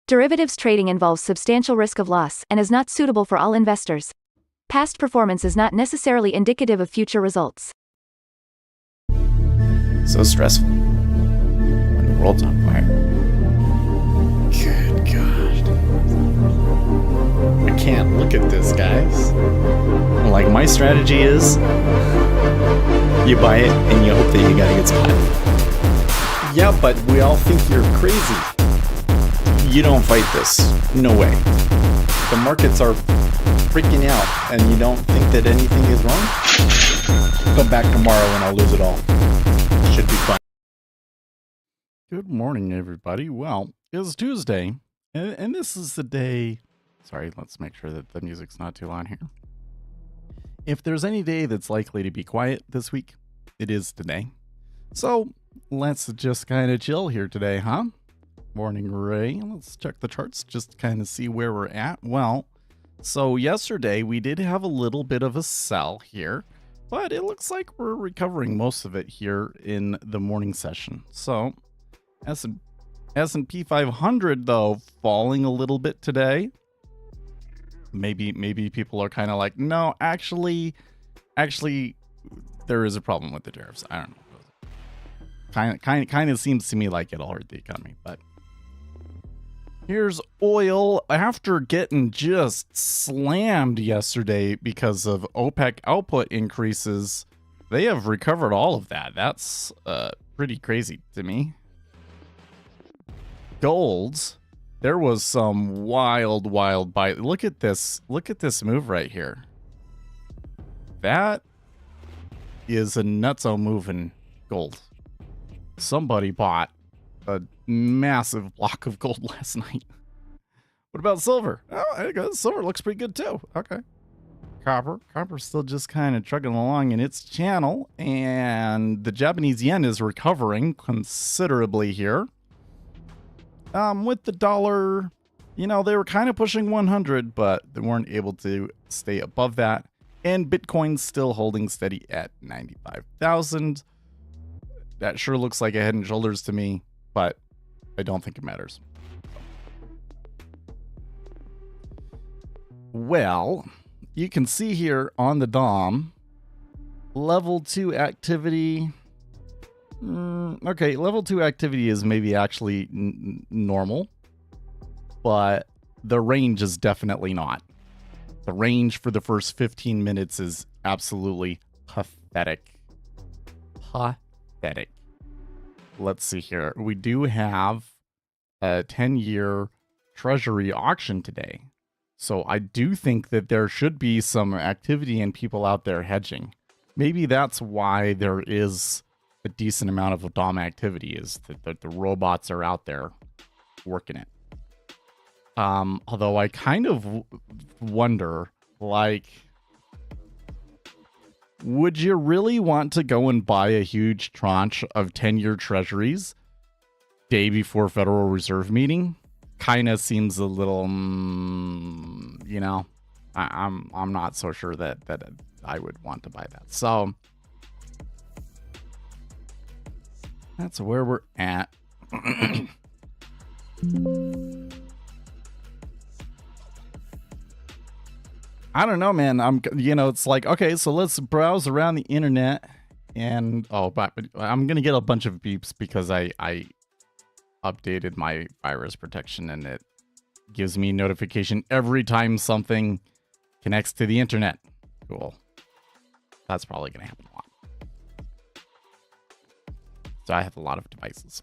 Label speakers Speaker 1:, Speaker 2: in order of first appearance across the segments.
Speaker 1: Derivatives trading involves substantial risk of loss and is not suitable for all investors. Past performance is not necessarily indicative of future results.
Speaker 2: So stressful when the world's on fire. Good God. I can't look at this, guys. Like, my strategy is you buy it and you hope that you gotta get spotted. Yeah, but we all think you're crazy. You don't fight this. No way. The markets are freaking out and you don't think that anything is wrong? Come back tomorrow and I'll lose it all. Should be fun.
Speaker 3: Good morning, everybody. Well, it's Tuesday, and this is the day. Sorry, let's make sure that the music's not too loud here. If there's any day that's likely to be quiet this week, it is today. So let's just kind of chill here today, huh? Morning, Ray. Let's check the charts, just kind of see where we're at. Well, so yesterday we did have a little bit of a sell here, but it looks like we're recovering most of it here in the morning session. So S&P 500 though falling a little bit today. Maybe people are kind of like, no, actually there is a problem with the tariffs. I don't know. Kind of seems to me like it'll hurt the economy, but here's oil. After getting just slammed yesterday because of OPEC output increases, they have recovered all of that. That's pretty crazy to me. Golds, there was some wild buy. Look at this move right here. That is a nutso move in gold. Somebody bought a massive block of gold last night. What about silver? Oh, silver looks pretty good too. Okay. Copper's still just kind of trucking along in its channel, and the Japanese yen is recovering considerably here. With the dollar, you know, they were kind of pushing 100, but they weren't able to stay above that. And Bitcoin's still holding steady at 95,000. That sure looks like a head and shoulders to me, but I don't think it matters. Well, you can see here on the DOM, level 2 activity. Okay, level 2 activity is maybe actually normal, but the range is definitely not. The range for the first 15 minutes is absolutely pathetic. Pathetic. Let's see here. We do have a 10-year treasury auction today. So I do think that there should be some activity and people out there hedging. Maybe that's why there is a decent amount of DOM activity, is that the robots are out there working it. Although I kind of wonder, like, would you really want to go and buy a huge tranche of 10-year treasuries day before Federal Reserve meeting? Kind of seems a little, you know, I'm not so sure that I would want to buy that. So that's where we're at. I don't know, man. It's like, okay, so let's browse around the internet, and but I'm gonna get a bunch of beeps because I updated my virus protection, and it gives me notification every time something connects to the internet. Cool. That's probably gonna happen a lot. So I have a lot of devices.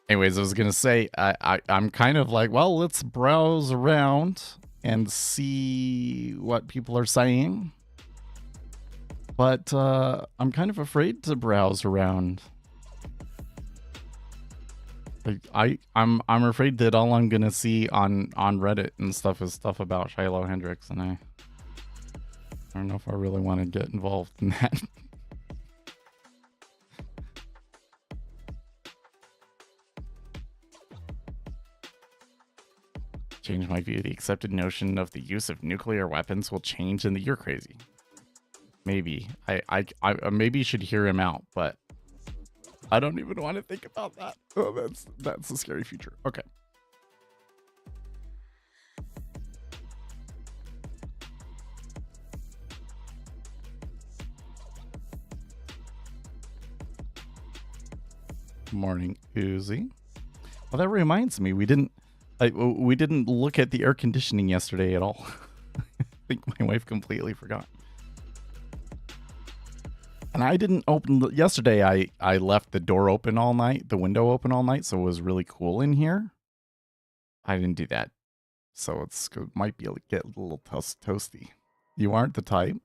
Speaker 3: Anyways, I was gonna say I'm kind of like, well, let's browse around and see what people are saying. But I'm kind of afraid to browse around. I'm afraid that all I'm gonna see on Reddit and stuff is stuff about Shiloh Hendricks, and I don't know if I really want to get involved in that. Change my view. The accepted notion of the use of nuclear weapons will change in the year. Crazy. Maybe I maybe should hear him out, but I don't even want to think about that. Oh, that's a scary future. Okay. Morning, Uzi. Well, that reminds me, we didn't look at the air conditioning yesterday at all. I think my wife completely forgot. And I didn't open yesterday. I left the door open all night, the window open all night, so it was really cool in here. I didn't do that, so it might be get a little toasty. You aren't the type.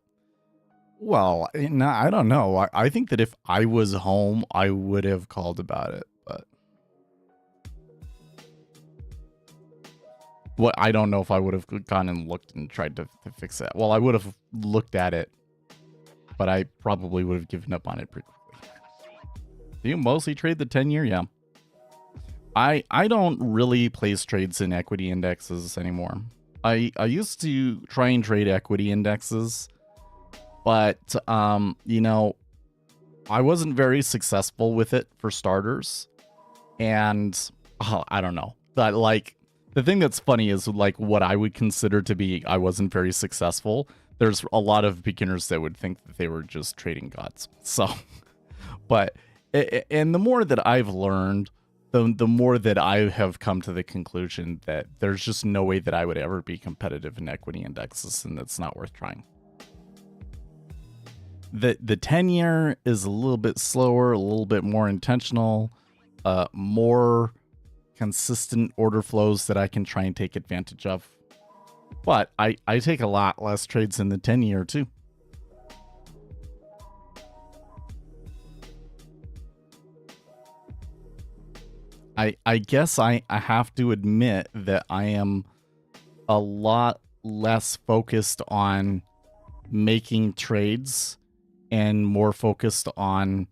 Speaker 3: Well, no, I don't know. I think that if I was home, I would have called about it, but what I don't know if I would have gone and looked and tried to fix that. Well, I would have looked at it, but I probably would have given up on it pretty quickly. Do you mostly trade the 10-year? Yeah. I don't really place trades in equity indexes anymore. I used to try and trade equity indexes, but you know, I wasn't very successful with it for starters. And I don't know. But like the thing that's funny is like what I would consider to be I wasn't very successful. There's a lot of beginners that would think that they were just trading gods. So, but, and the more that I've learned, the more that I have come to the conclusion that there's just no way that I would ever be competitive in equity indexes, and that's not worth trying. The 10-year is a little bit slower, a little bit more intentional, more consistent order flows that I can try and take advantage of. But I take a lot less trades in the 10-year too. I guess I have to admit that I am a lot less focused on making trades and more focused on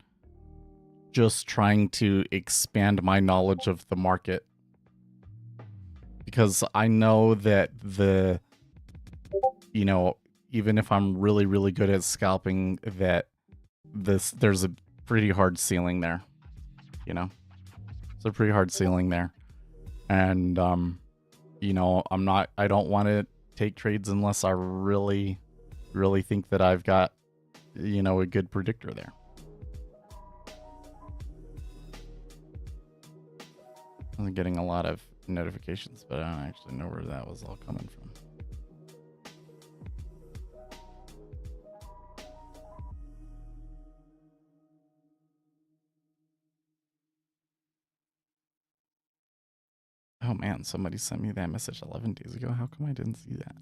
Speaker 3: just trying to expand my knowledge of the market. Because I know that you know, even if I'm really, really good at scalping, that there's a pretty hard ceiling there, you know? It's a pretty hard ceiling there. And, you know, I don't want to take trades unless I really, really think that I've got, you know, a good predictor there. I'm getting a lot of notifications, but I don't actually know where that was all coming from. Oh man, somebody sent me that message 11 days ago. How come I didn't see that?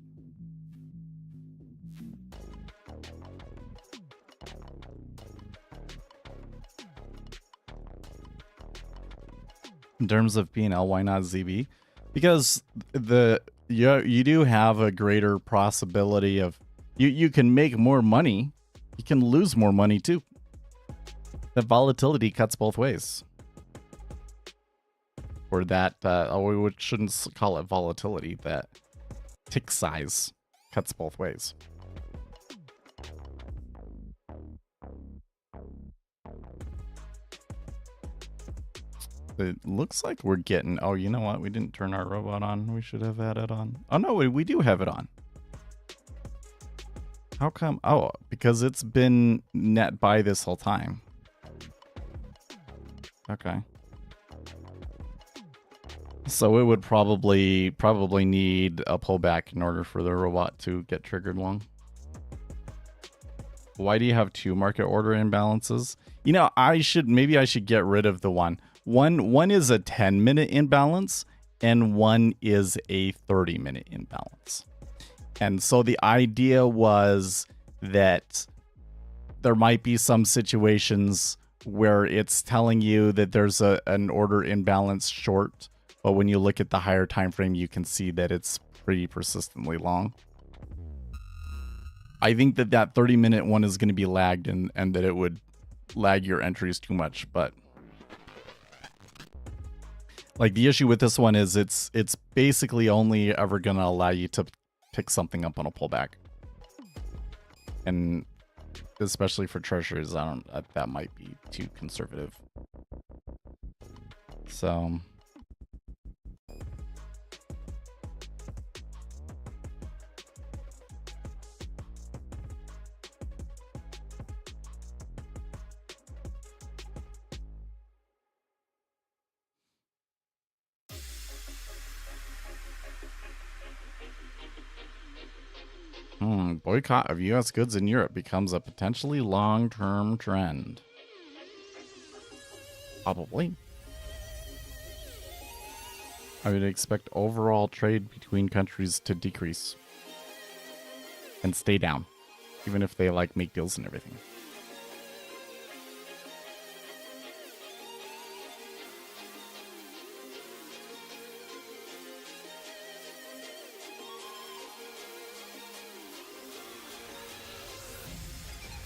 Speaker 3: In terms of P&L, why not ZB? Because you do have a greater possibility of you can make more money. You can lose more money too. The volatility cuts both ways. Or that, we shouldn't call it volatility, that tick size cuts both ways. It looks like we're getting, oh, you know what? We didn't turn our robot on. We should have had it on. Oh, no, we do have it on. How come? Oh, because it's been net by this whole time. Okay. So it would probably need a pullback in order for the robot to get triggered long. Why do you have two market order imbalances? You know, maybe I should get rid of the one. One is a 10-minute imbalance and one is a 30-minute imbalance. And so the idea was that there might be some situations where it's telling you that there's an order imbalance short, but when you look at the higher time frame, you can see that it's pretty persistently long. I think that 30-minute one is going to be lagged and that it would lag your entries too much. But like the issue with this one is it's basically only ever going to allow you to pick something up on a pullback. And especially for treasuries, that might be too conservative. So boycott of U.S. goods in Europe becomes a potentially long-term trend. Probably. I would expect overall trade between countries to decrease and stay down, even if they like make deals and everything.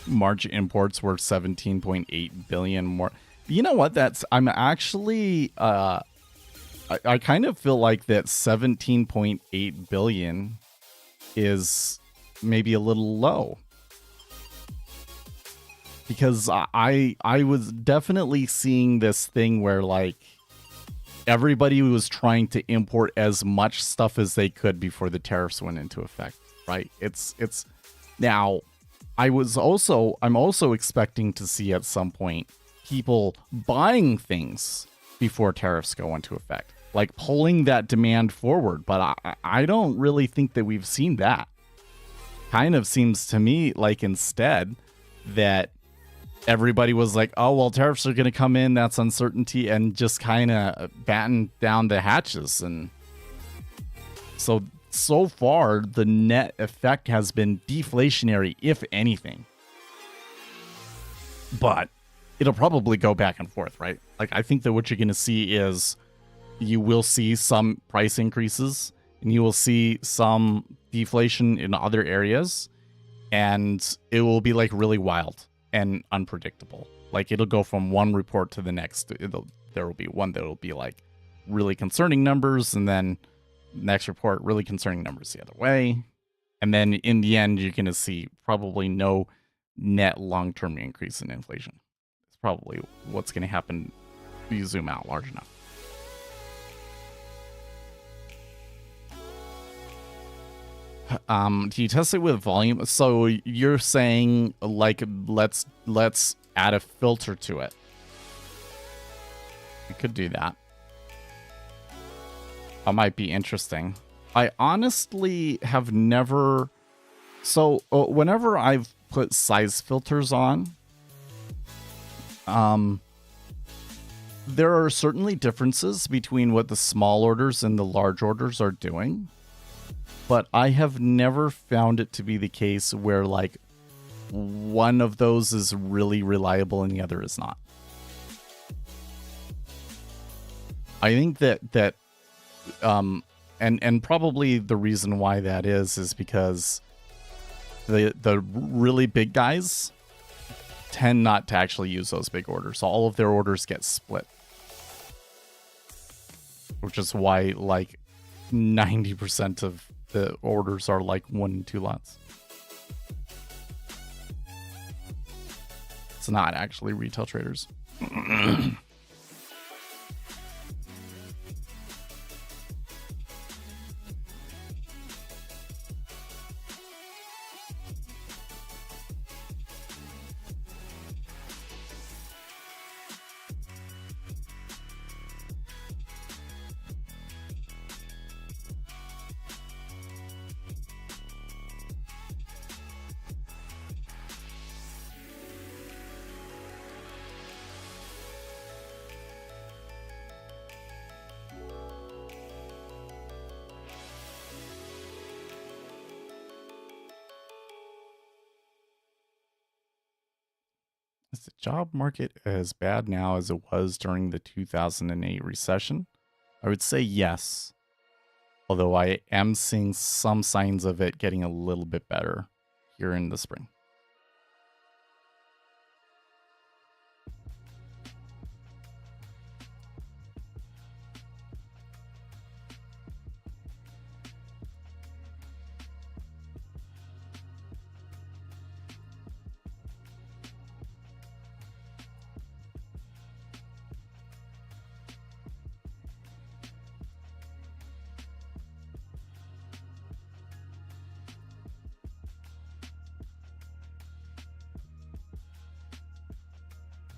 Speaker 3: March imports were 17.8 billion more. You know what? I'm actually I kind of feel like that 17.8 billion is maybe a little low. Because I was definitely seeing this thing where like everybody was trying to import as much stuff as they could before the tariffs went into effect, right? It's now I'm also expecting to see at some point people buying things before tariffs go into effect, like pulling that demand forward. But I don't really think that we've seen that. Kind of seems to me like instead that everybody was like, oh, well, tariffs are going to come in. That's uncertainty, and just kind of batten down the hatches. And so far, the net effect has been deflationary, if anything. But it'll probably go back and forth, right? Like, I think that what you're going to see is you will see some price increases and you will see some deflation in other areas, and it will be like really wild and unpredictable. Like, it'll go from one report to the next. There will be one that will be like really concerning numbers, and then next report, really concerning numbers the other way. And then in the end, you're going to see probably no net long-term increase in inflation. It's probably what's going to happen if you zoom out large enough. Do you test it with volume? So you're saying like let's add a filter to it. We could do that. That might be interesting. I honestly have never... So, whenever I've put size filters on, there are certainly differences between what the small orders and the large orders are doing. But I have never found it to be the case where, like, one of those is really reliable and the other is not. I think that and probably the reason why that is because the really big guys tend not to actually use those big orders. So all of their orders get split. Which is why like 90% of the orders are like 1 and 2 lots. It's not actually retail traders. Is the job market as bad now as it was during the 2008 recession? I would say yes. Although I am seeing some signs of it getting a little bit better here in the spring.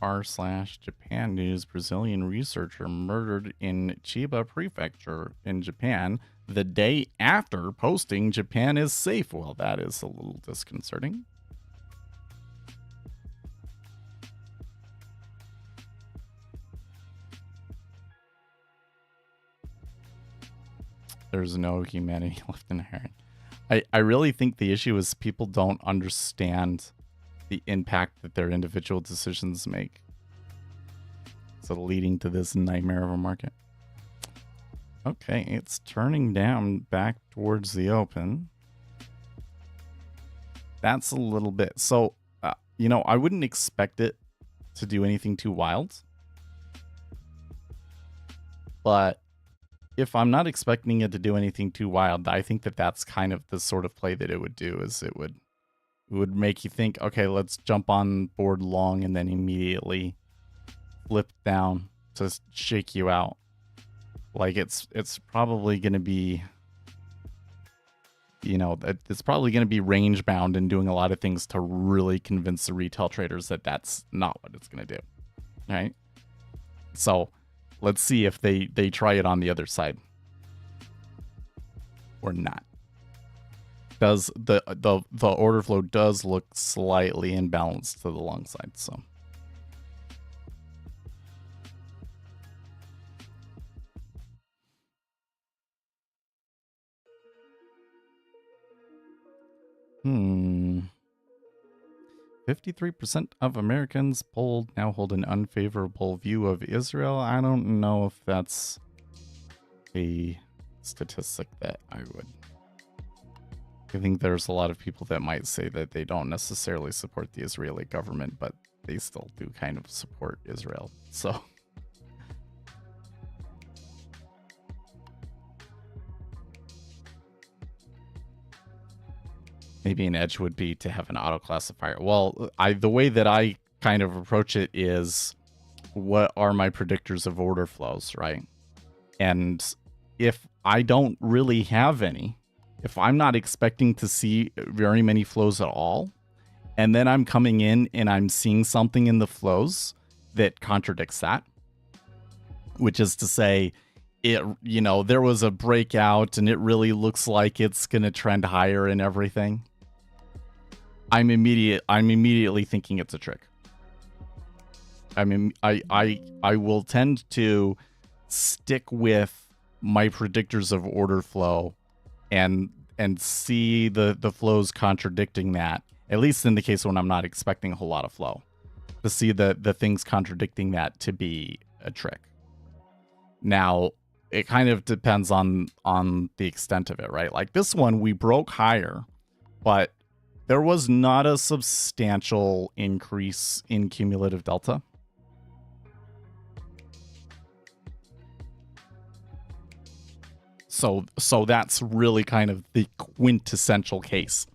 Speaker 3: r/Japan News, Brazilian researcher murdered in Chiba Prefecture in Japan the day after posting Japan is safe. Well, that is a little disconcerting. There's no humanity left in Heron. I really think the issue is people don't understand the impact that their individual decisions make. So leading to this nightmare of a market. Okay, it's turning down back towards the open. That's a little bit. So, you know, I wouldn't expect it to do anything too wild. But if I'm not expecting it to do anything too wild, I think that that's kind of the sort of play that it would do. Is it would make you think, okay, let's jump on board long and then immediately flip down to shake you out. Like it's probably going to be, you know, it's probably going to be range bound and doing a lot of things to really convince the retail traders that that's not what it's going to do. Right? So let's see if they try it on the other side or not. Does the order flow does look slightly imbalanced to the long side, so. Hmm. 53% of Americans polled now hold an unfavorable view of Israel. I don't know if that's a statistic that I think there's a lot of people that might say that they don't necessarily support the Israeli government, but they still do kind of support Israel. So maybe an edge would be to have an auto classifier. Well, the way that I kind of approach it is, what are my predictors of order flows, right? And if I don't really have any, if I'm not expecting to see very many flows at all, and then I'm coming in and I'm seeing something in the flows that contradicts that, which is to say, it, you know, there was a breakout and it really looks like it's going to trend higher and everything, I'm immediately thinking it's a trick. I mean, I will tend to stick with my predictors of order flow and see the flows contradicting that, at least in the case when I'm not expecting a whole lot of flow, to see the things contradicting that to be a trick. Now, it kind of depends on the extent of it, right? Like this one, we broke higher, but there was not a substantial increase in cumulative delta. So that's really kind of the quintessential case.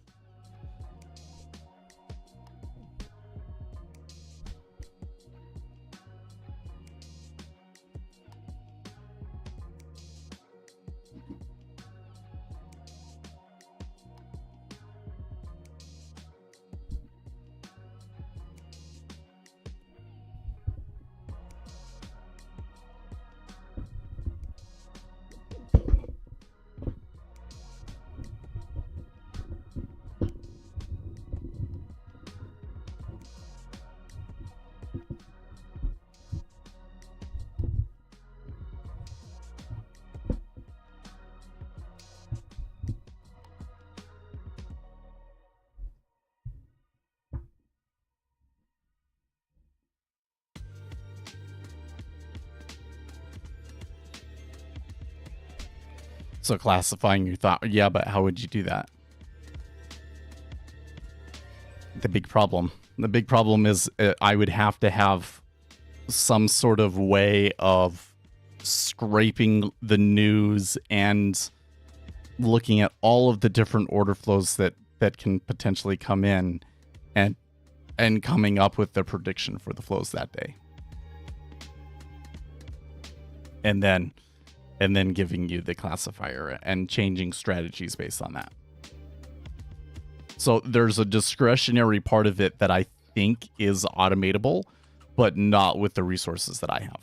Speaker 3: So classifying your thought, yeah, but how would you do that? The big problem is I would have to have some sort of way of scraping the news and looking at all of the different order flows that can potentially come in and coming up with the prediction for the flows that day. And then giving you the classifier and changing strategies based on that. So there's a discretionary part of it that I think is automatable, but not with the resources that I have.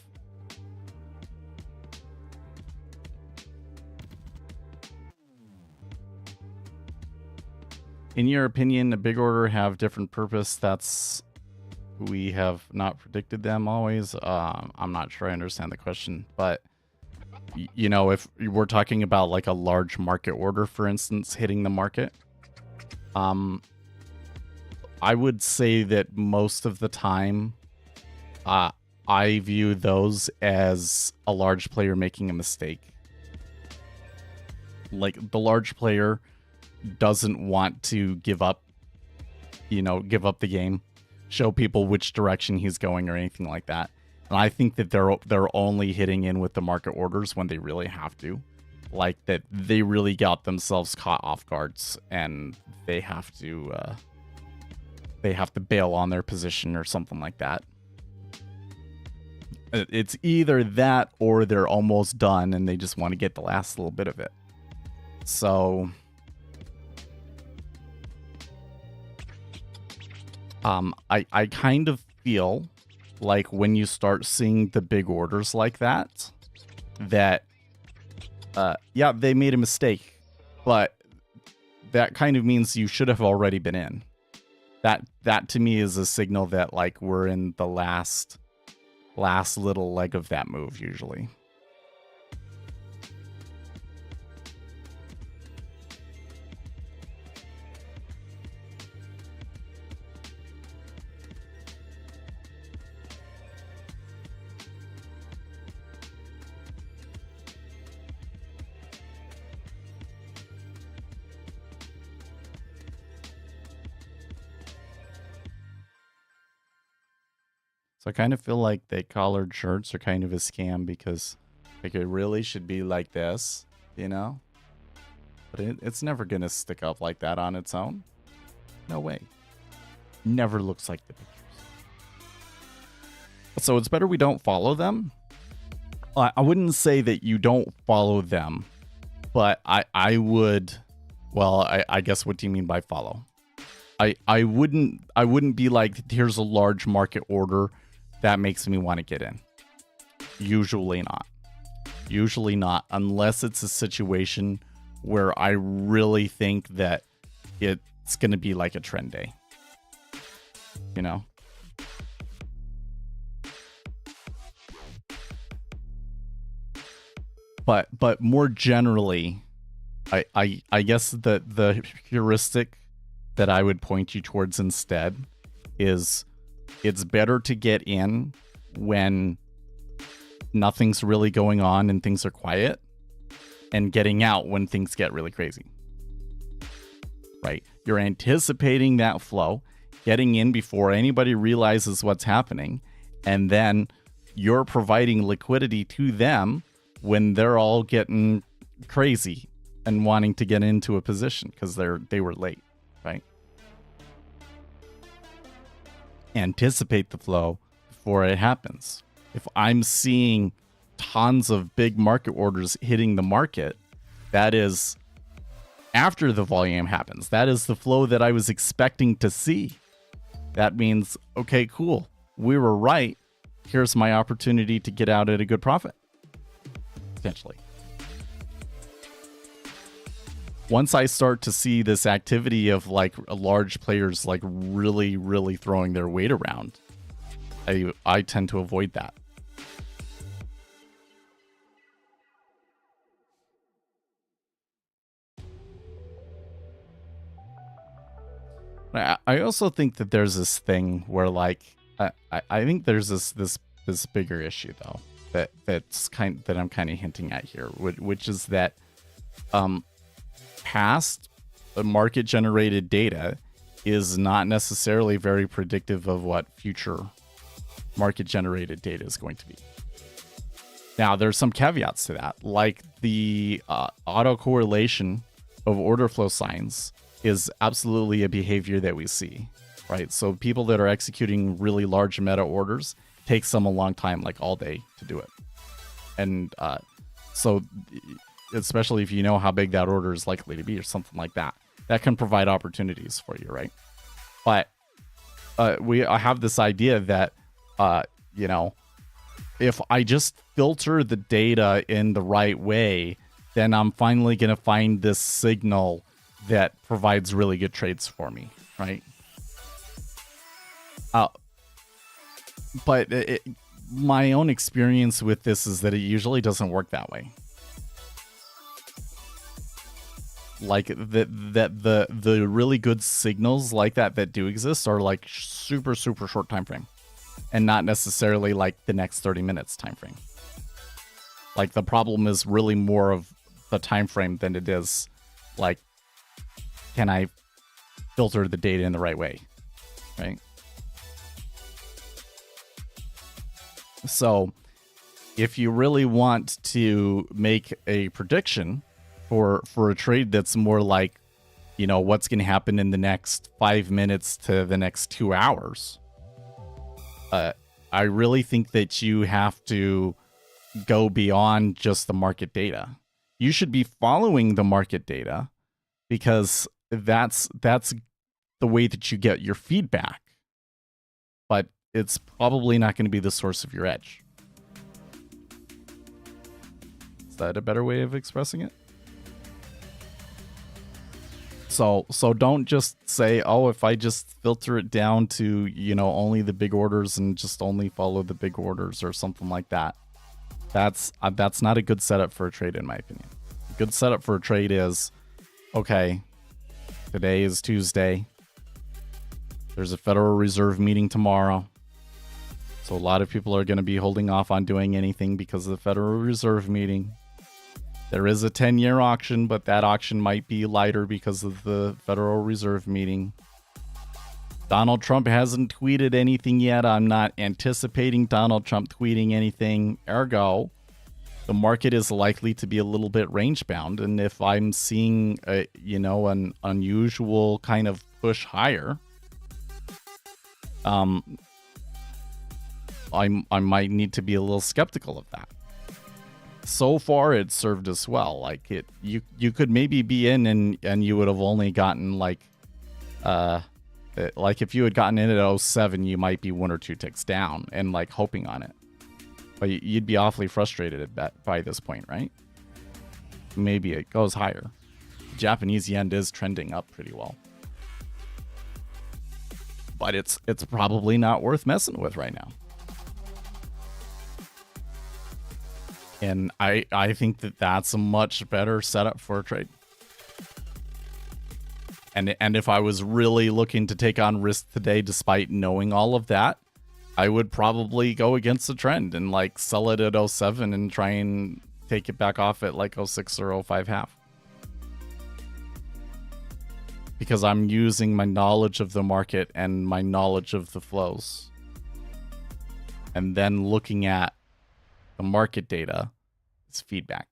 Speaker 3: In your opinion, a big order have different purpose? We have not predicted them always. I'm not sure I understand the question, but you know, if we're talking about like a large market order, for instance, hitting the market, I would say that most of the time, I view those as a large player making a mistake. Like the large player doesn't want to give up the game, show people which direction he's going or anything like that. And I think that they're only hitting in with the market orders when they really have to. Like that they really got themselves caught off guards and they have to bail on their position or something like that. It's either that or they're almost done and they just want to get the last little bit of it. So I kind of feel like when you start seeing the big orders like that, yeah, they made a mistake, but that kind of means you should have already been in. That to me is a signal that like we're in the last little leg of that move usually. So I kind of feel like the collared shirts are kind of a scam because like it really should be like this, you know? But it's never going to stick up like that on its own. No way. Never looks like the pictures. So it's better we don't follow them. I wouldn't say that you don't follow them, but I would, well, I guess what do you mean by follow? I wouldn't be like, here's a large market order that makes me want to get in. Usually not. Usually not, unless it's a situation where I really think that it's going to be like a trend day. You know? But more generally, I guess the heuristic that I would point you towards instead is it's better to get in when nothing's really going on and things are quiet, and getting out when things get really crazy. Right? You're anticipating that flow, getting in before anybody realizes what's happening, and then you're providing liquidity to them when they're all getting crazy and wanting to get into a position because they were late, right? Anticipate the flow before it happens. If I'm seeing tons of big market orders hitting the market, that is after the volume happens. That is the flow that I was expecting to see. That means, okay, cool. We were right. Here's my opportunity to get out at a good profit. Potentially. Once I start to see this activity of like large players like really, really throwing their weight around, I tend to avoid that. I also think that there's this thing where like I think there's this bigger issue though that I'm kind of hinting at here, which is that past market generated data is not necessarily very predictive of what future market generated data is going to be. Now, there's some caveats to that, like the autocorrelation of order flow signs is absolutely a behavior that we see, right? So people that are executing really large meta orders takes them a long time, like all day, to do it. And so especially if you know how big that order is likely to be or something like that, that can provide opportunities for you, right? But I have this idea that you know, if I just filter the data in the right way, then I'm finally going to find this signal that provides really good trades for me, right? But my own experience with this is that it usually doesn't work that way. Like the really good signals like that do exist are like super short time frame, and not necessarily like the next 30 minutes time frame. Like the problem is really more of the time frame than it is like, can I filter the data in the right way, right? So if you really want to make a prediction for a trade that's more like, you know, what's going to happen in the next 5 minutes to the next 2 hours, I really think that you have to go beyond just the market data. You should be following the market data because that's the way that you get your feedback. But it's probably not going to be the source of your edge. Is that a better way of expressing it? So don't just say, oh, if I just filter it down to, you know, only the big orders and just only follow the big orders or something like that. That's not a good setup for a trade, in my opinion. A good setup for a trade is, okay, today is Tuesday. There's a Federal Reserve meeting tomorrow. So a lot of people are going to be holding off on doing anything because of the Federal Reserve meeting. There is a 10-year auction, but that auction might be lighter because of the Federal Reserve meeting. Donald Trump hasn't tweeted anything yet. I'm not anticipating Donald Trump tweeting anything. Ergo, the market is likely to be a little bit range bound. And if I'm seeing an unusual kind of push higher, I might need to be a little skeptical of that. So far, it served us well. Like you could maybe be in and you would have only gotten like if you had gotten in at 07, you might be 1 or 2 ticks down and like hoping on it. But you'd be awfully frustrated by this point, right? Maybe it goes higher. Japanese yen is trending up pretty well. But it's probably not worth messing with right now. And I think that that's a much better setup for a trade. And if I was really looking to take on risk today, despite knowing all of that, I would probably go against the trend and like sell it at 07 and try and take it back off at like 06 or 05 half. Because I'm using my knowledge of the market and my knowledge of the flows. And then looking at the market data is feedback.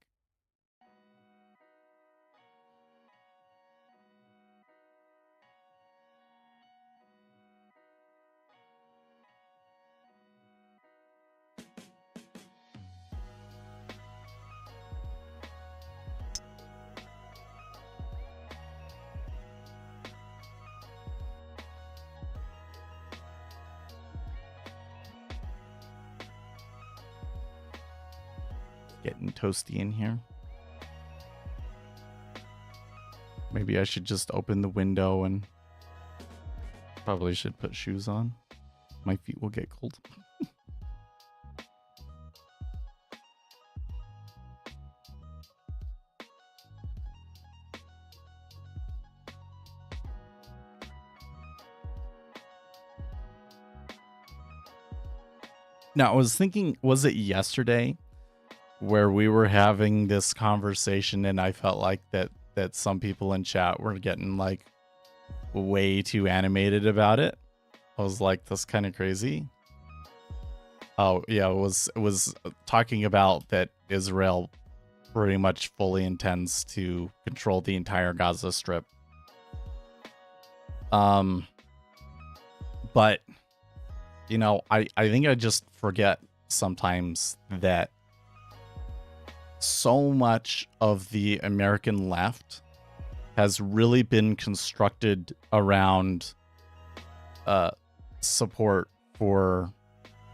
Speaker 3: Getting toasty in here. Maybe I should just open the window and probably should put shoes on. My feet will get cold. Now, I was thinking, was it yesterday where we were having this conversation and I felt like that some people in chat were getting like way too animated about it? I was like, that's kind of crazy. Oh yeah, it was talking about that Israel pretty much fully intends to control the entire Gaza Strip. But you know, I think I just forget sometimes that so much of the American left has really been constructed around support for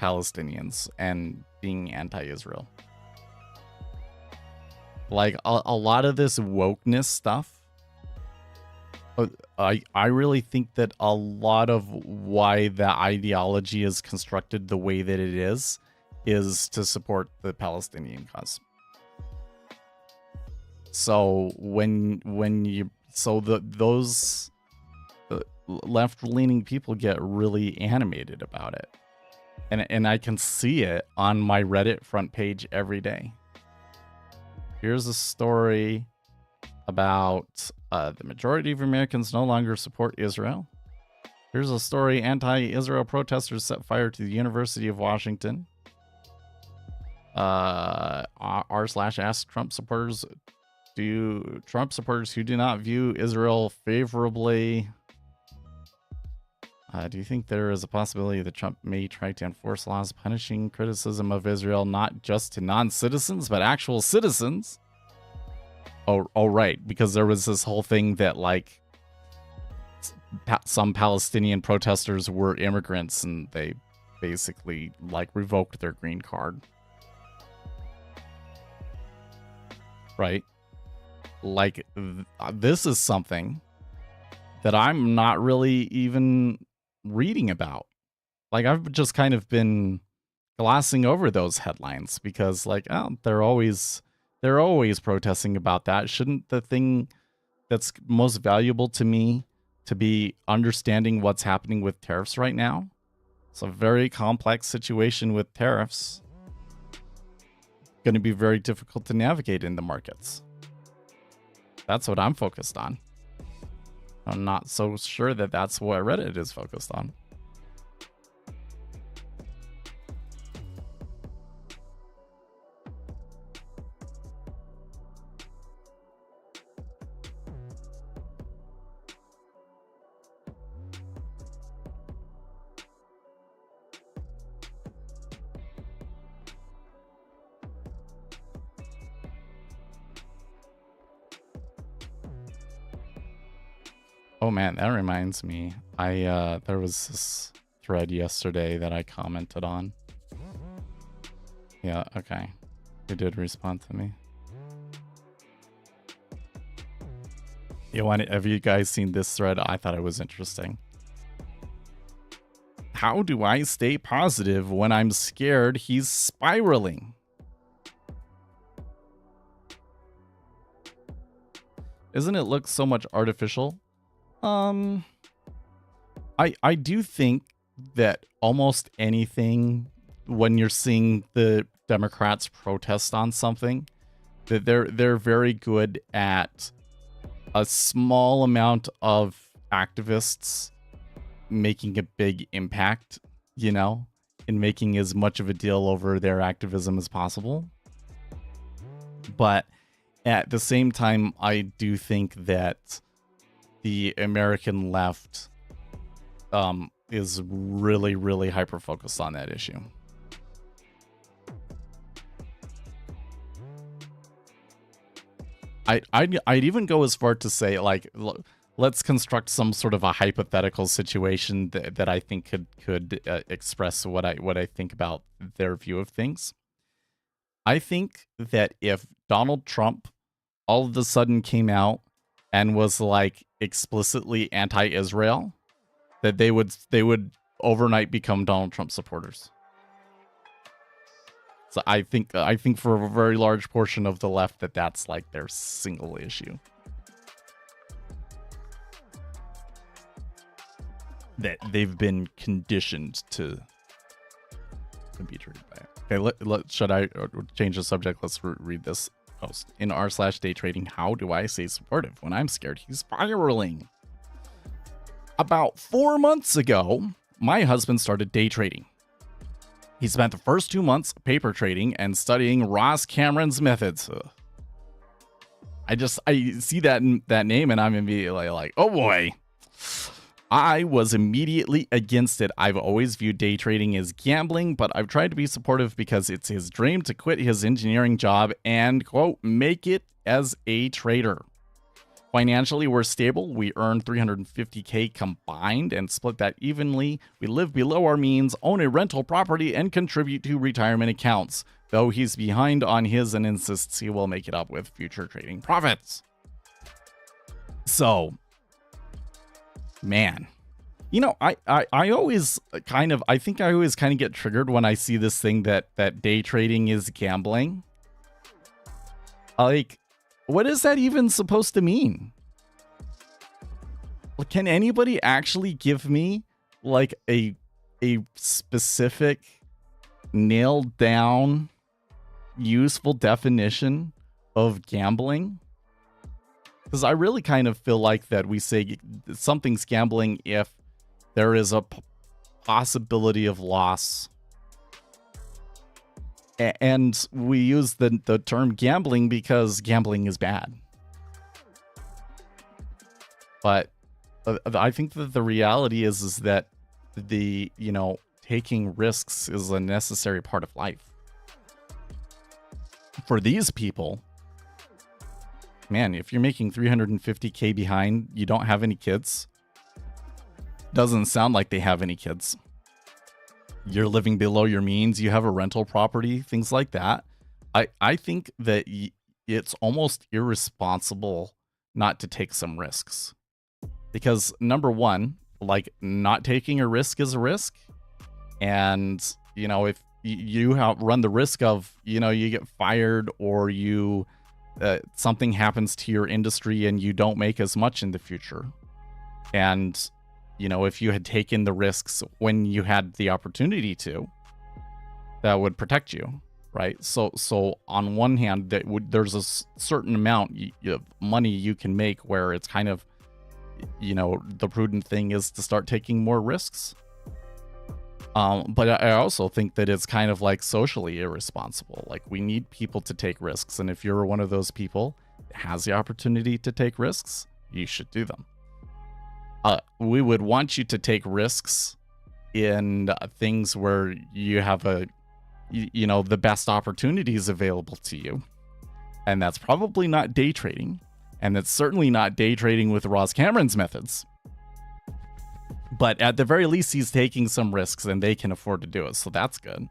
Speaker 3: Palestinians and being anti-Israel. Like a lot of this wokeness stuff, I really think that a lot of why the ideology is constructed the way that it is to support the Palestinian cause. So those left-leaning people get really animated about it, and I can see it on my Reddit front page every day. Here's a story about the majority of Americans no longer support Israel. Here's a story: anti-Israel protesters set fire to the University of Washington. r/ask Trump supporters, Trump supporters who do not view Israel favorably. Do you think there is a possibility that Trump may try to enforce laws punishing criticism of Israel not just to non-citizens, but actual citizens? Oh, right, because there was this whole thing that, like, some Palestinian protesters were immigrants, and they basically, like, revoked their green card. Right? Like, this is something that I'm not really even reading about. Like, I've just kind of been glossing over those headlines because, like, oh, they're always protesting about that. Shouldn't the thing that's most valuable to me to be understanding what's happening with tariffs right now? It's a very complex situation with tariffs. Going to be very difficult to navigate in the markets. That's what I'm focused on. I'm not so sure that that's what Reddit is focused on. Oh man, that reminds me. There was this thread yesterday that I commented on. Yeah, okay. He did respond to me. Have you guys seen this thread? I thought it was interesting. How do I stay positive when I'm scared he's spiraling? Isn't it look so much artificial? I do think that almost anything, when you're seeing the Democrats protest on something, that they're very good at a small amount of activists making a big impact, you know, and making as much of a deal over their activism as possible. But at the same time, I do think that the American left is really, really hyper-focused on that issue. I'd even go as far to say, like, let's construct some sort of a hypothetical situation that I think could express what I think about their view of things. I think that if Donald Trump all of a sudden came out and was like explicitly anti-Israel, that they would overnight become Donald Trump supporters. So I think for a very large portion of the left that's like their single issue. That they've been conditioned to be treated by it. Okay, should I change the subject? Let's read this post. In r/day trading, how do I stay supportive when I'm scared he's spiraling? About 4 months ago, my husband started day trading. He spent the first 2 months paper trading and studying Ross Cameron's methods. I see that name and I'm immediately like, oh boy. I was immediately against it. I've always viewed day trading as gambling, but I've tried to be supportive because it's his dream to quit his engineering job and, quote, make it as a trader. Financially, we're stable. We earn 350K combined and split that evenly. We live below our means, own a rental property, and contribute to retirement accounts, though he's behind on his and insists he will make it up with future trading profits. So, man, you know, I always kind of, I think I always kind of get triggered when I see this thing that day trading is gambling. Like, what is that even supposed to mean? Can anybody actually give me like a specific nailed down useful definition of gambling? Because I really kind of feel like that we say something's gambling if there is a possibility of loss. And we use the term gambling because gambling is bad. But I think that the reality is that taking risks is a necessary part of life. For these people, man, if you're making 350K behind, you don't have any kids. Doesn't sound like they have any kids. You're living below your means, you have a rental property, things like that. I think that it's almost irresponsible not to take some risks. Because number one, like, not taking a risk is a risk. And, if you run the risk of, you get fired or you something happens to your industry and you don't make as much in the future. And if you had taken the risks when you had the opportunity to, that would protect you, right? So on one hand, there's a certain amount of money you can make where it's kind of, the prudent thing is to start taking more risks. But I also think that it's kind of like socially irresponsible. Like, we need people to take risks, and if you're one of those people that has the opportunity to take risks, you should do them. We would want you to take risks in things where you have the best opportunities available to you. And that's probably not day trading. And it's certainly not day trading with Ross Cameron's methods. But at the very least, he's taking some risks and they can afford to do it. So that's good.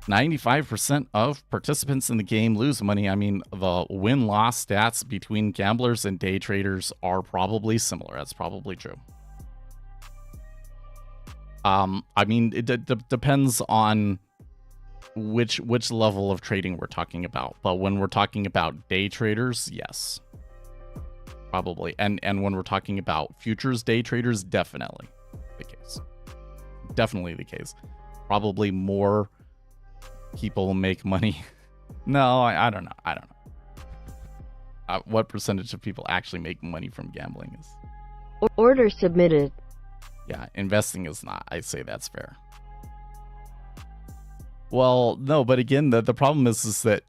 Speaker 3: 95% of participants in the game lose money. I mean, the win-loss stats between gamblers and day traders are probably similar. That's probably true. I mean, it depends on which level of trading we're talking about. But when we're talking about day traders, yes, probably. And when we're talking about futures day traders, definitely the case. Definitely the case. Probably more people make money. No, I don't know. I don't know. What percentage of people actually make money from gambling is?
Speaker 4: Order submitted.
Speaker 3: Yeah, investing is not. I say that's fair. Well, no, but again, the problem is that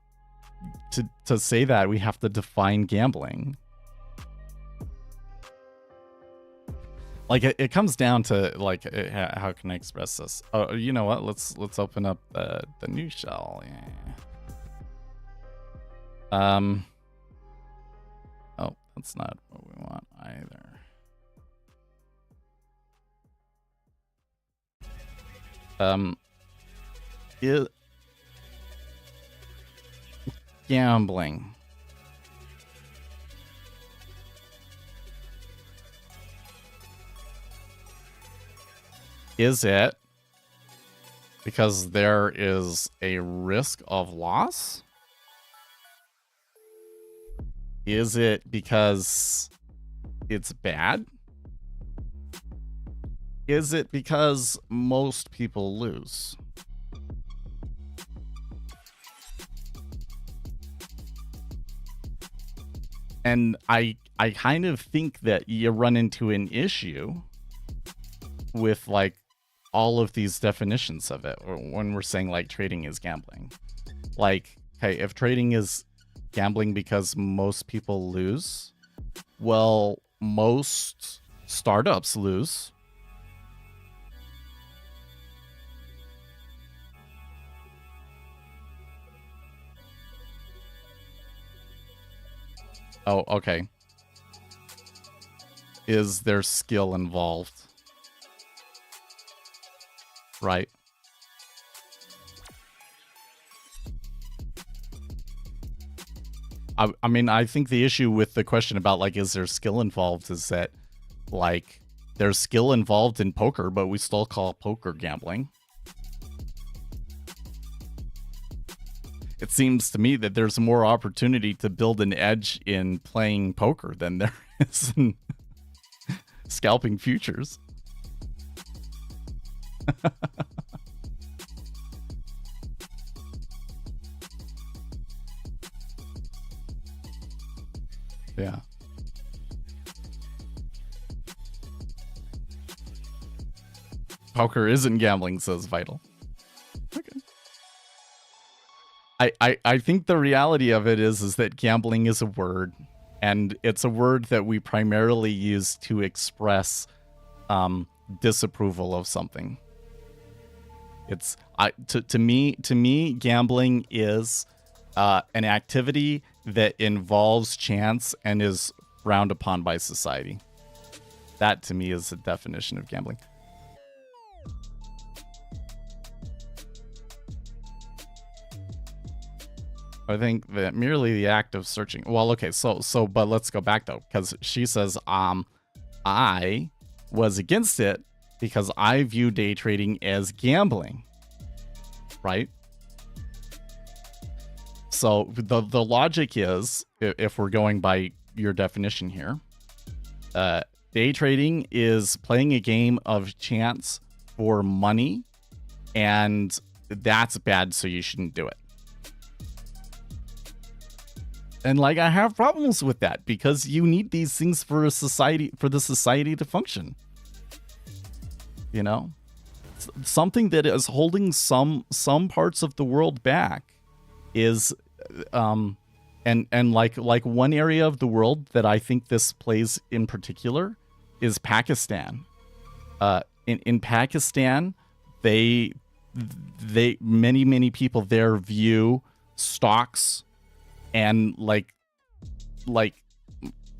Speaker 3: to say that, we have to define gambling. Like, it comes down to, like, how can I express this? Oh, you know what? Let's open up the new shell. Yeah. Oh, that's not what we want either. Gambling. Is it because there is a risk of loss? Is it because it's bad? Is it because most people lose? And I kind of think that you run into an issue with, like, all of these definitions of it, or when we're saying, like, trading is gambling. Like, hey, if trading is gambling because most people lose, well, most startups lose. Oh, okay. Is there skill involved? Right. I mean, I think the issue with the question about, like, is there skill involved is that, like, there's skill involved in poker, but we still call poker gambling. It seems to me that there's more opportunity to build an edge in playing poker than there is in scalping futures. Yeah. Poker isn't gambling, says Vital. Okay. I think the reality of it is that gambling is a word, and it's a word that we primarily use to express disapproval of something. It's to me, gambling is an activity that involves chance and is frowned upon by society. That to me is the definition of gambling. I think that merely the act of searching. Well, okay, but let's go back though, because she says, I was against it because I view day trading as gambling, right? So the logic is, if we're going by your definition here, day trading is playing a game of chance for money, and that's bad, so you shouldn't do it. And like, I have problems with that because you need these things for a society, for the society to function. You know, something that is holding some parts of the world back is, and like one area of the world that I think this plays in particular is Pakistan. In Pakistan, they many people there view stocks and like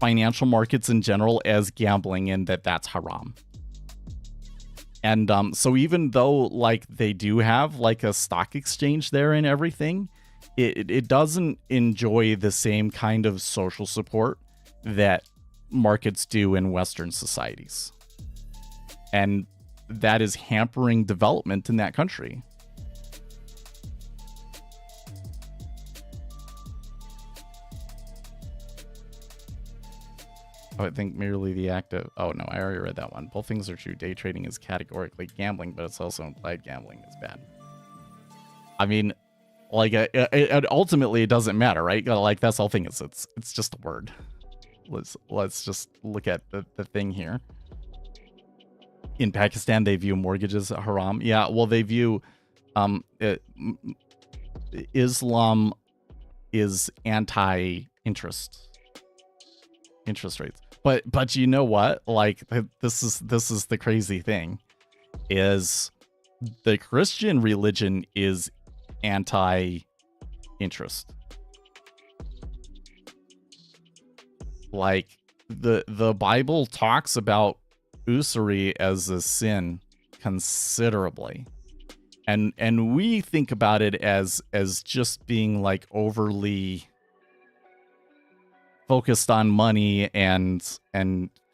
Speaker 3: financial markets in general as gambling, and that's haram. And so even though like they do have like a stock exchange there and everything, it doesn't enjoy the same kind of social support that markets do in Western societies. And that is hampering development in that country. I think merely the act of... Oh, no, I already read that one. Both things are true. Day trading is categorically gambling, but it's also implied gambling is bad. I mean, like, ultimately, it doesn't matter, right? Like, that's the whole thing. It's just a word. Let's just look at the thing here. In Pakistan, they view mortgages haram. Yeah, well, they view... Islam is anti-interest rates. But you know what? Like, this is the crazy thing, is the Christian religion is anti-interest. Like, the Bible talks about usury as a sin considerably. And we think about it as just being like overly focused on money and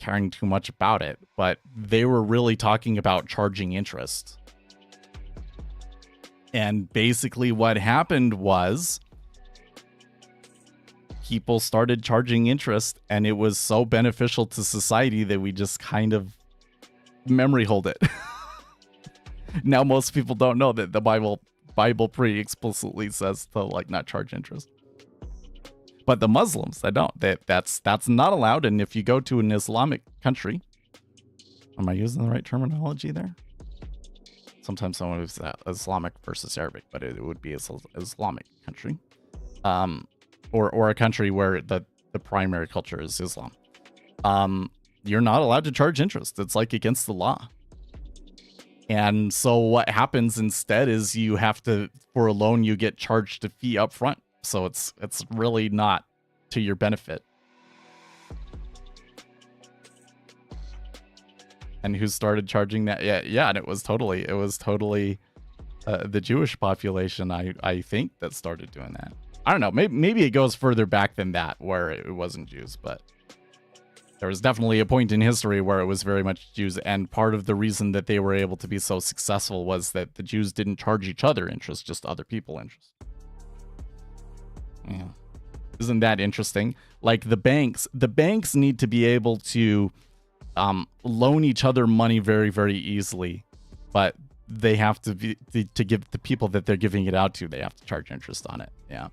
Speaker 3: caring too much about it, but they were really talking about charging interest. And basically what happened was people started charging interest, and it was so beneficial to society that we just kind of memory hold it. Now most people don't know that the Bible pretty explicitly says to like not charge interest. But the Muslims, they don't. That's not allowed. And if you go to an Islamic country, am I using the right terminology there? Sometimes someone uses Islamic versus Arabic, but it would be an Islamic country, or a country where the primary culture is Islam. You're not allowed to charge interest. It's like against the law. And so what happens instead is you have to, for a loan, you get charged a fee up front. So it's really not to your benefit. And who started charging that? Yeah, and it was totally the Jewish population, I think, that started doing that. I don't know. Maybe it goes further back than that, where it wasn't Jews, but there was definitely a point in history where it was very much Jews, and part of the reason that they were able to be so successful was that the Jews didn't charge each other interest, just other people interest. Yeah. Isn't that interesting? Like the banks need to be able to loan each other money very, very easily, but they have to give the people that they're giving it out to, they have to charge interest on it. Yeah.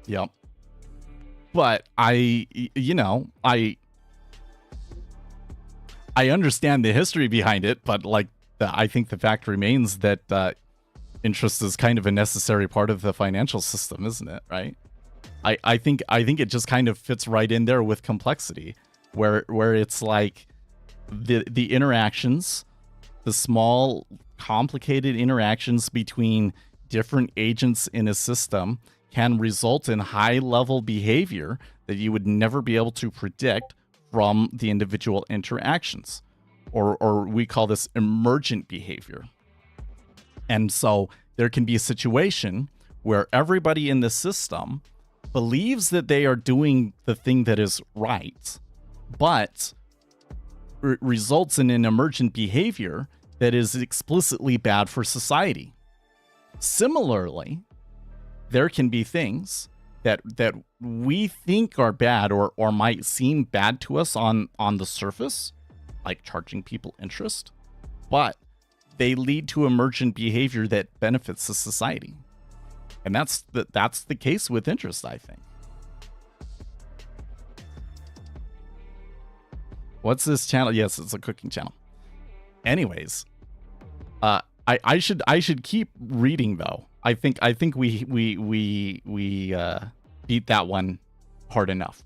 Speaker 3: Yep. But I understand the history behind it, but like I think the fact remains that interest is kind of a necessary part of the financial system, isn't it? Right? I think it just kind of fits right in there with complexity, where it's like the interactions, the small complicated interactions between different agents in a system can result in high level behavior that you would never be able to predict from the individual interactions, or we call this emergent behavior. And so there can be a situation where everybody in the system believes that they are doing the thing that is right, but results in an emergent behavior that is explicitly bad for society. Similarly, there can be things that we think are bad or might seem bad to us on the surface, like charging people interest, but they lead to emergent behavior that benefits the society. And that's the case with interest, I think. What's this channel? Yes, it's a cooking channel. Anyways, I should keep reading though. I think we beat that one hard enough.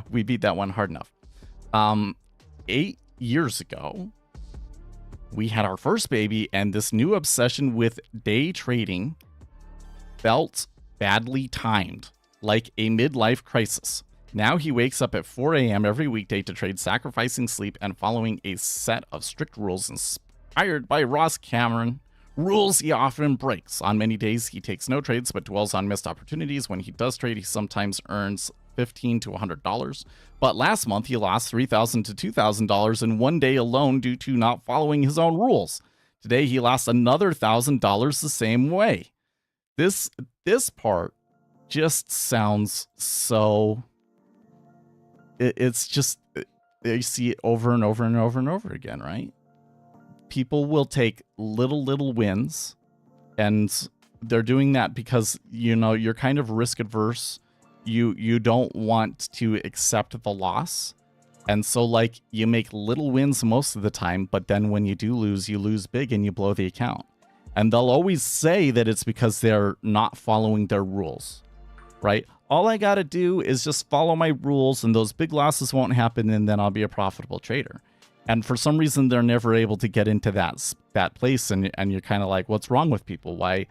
Speaker 3: We beat that one hard enough. 8 years ago, we had our first baby, and this new obsession with day trading felt badly timed, like a midlife crisis. Now he wakes up at 4 a.m. every weekday to trade, sacrificing sleep and following a set of strict rules inspired by Ross Cameron. Rules he often breaks. On many days, he takes no trades but dwells on missed opportunities. When he does trade, he sometimes earns $15 to $100. But last month, he lost $3,000 to $2,000 in one day alone due to not following his own rules. Today, he lost another $1,000 the same way. This part just sounds so... It's just... You see it over and over and over and over again, right? People will take little wins, and they're doing that because, you know, you're kind of risk adverse. You don't want to accept the loss. And so, like, you make little wins most of the time, but then when you do lose, you lose big and you blow the account. And they'll always say that it's because they're not following their rules, right? All I got to do is just follow my rules and those big losses won't happen, and then I'll be a profitable trader. And for some reason, they're never able to get into that place, and you're kind of like, what's wrong with people? Why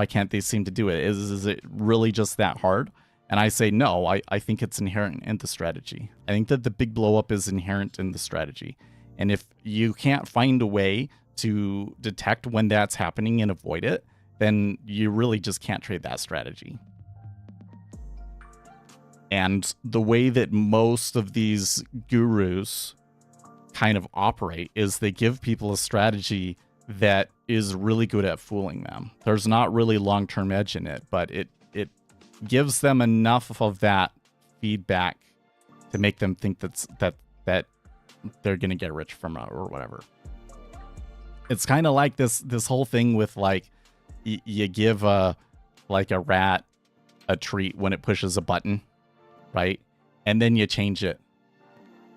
Speaker 3: can't they seem to do it? Is it really just that hard? And I say, no, I think it's inherent in the strategy. I think that the big blow up is inherent in the strategy. And if you can't find a way to detect when that's happening and avoid it, then you really just can't trade that strategy. And the way that most of these gurus kind of operate is they give people a strategy that is really good at fooling them. There's not really long-term edge in it, but it gives them enough of that feedback to make them think that they're gonna get rich from it or whatever. It's kind of like this whole thing with, like, you give a rat a treat when it pushes a button, right? And then you change it.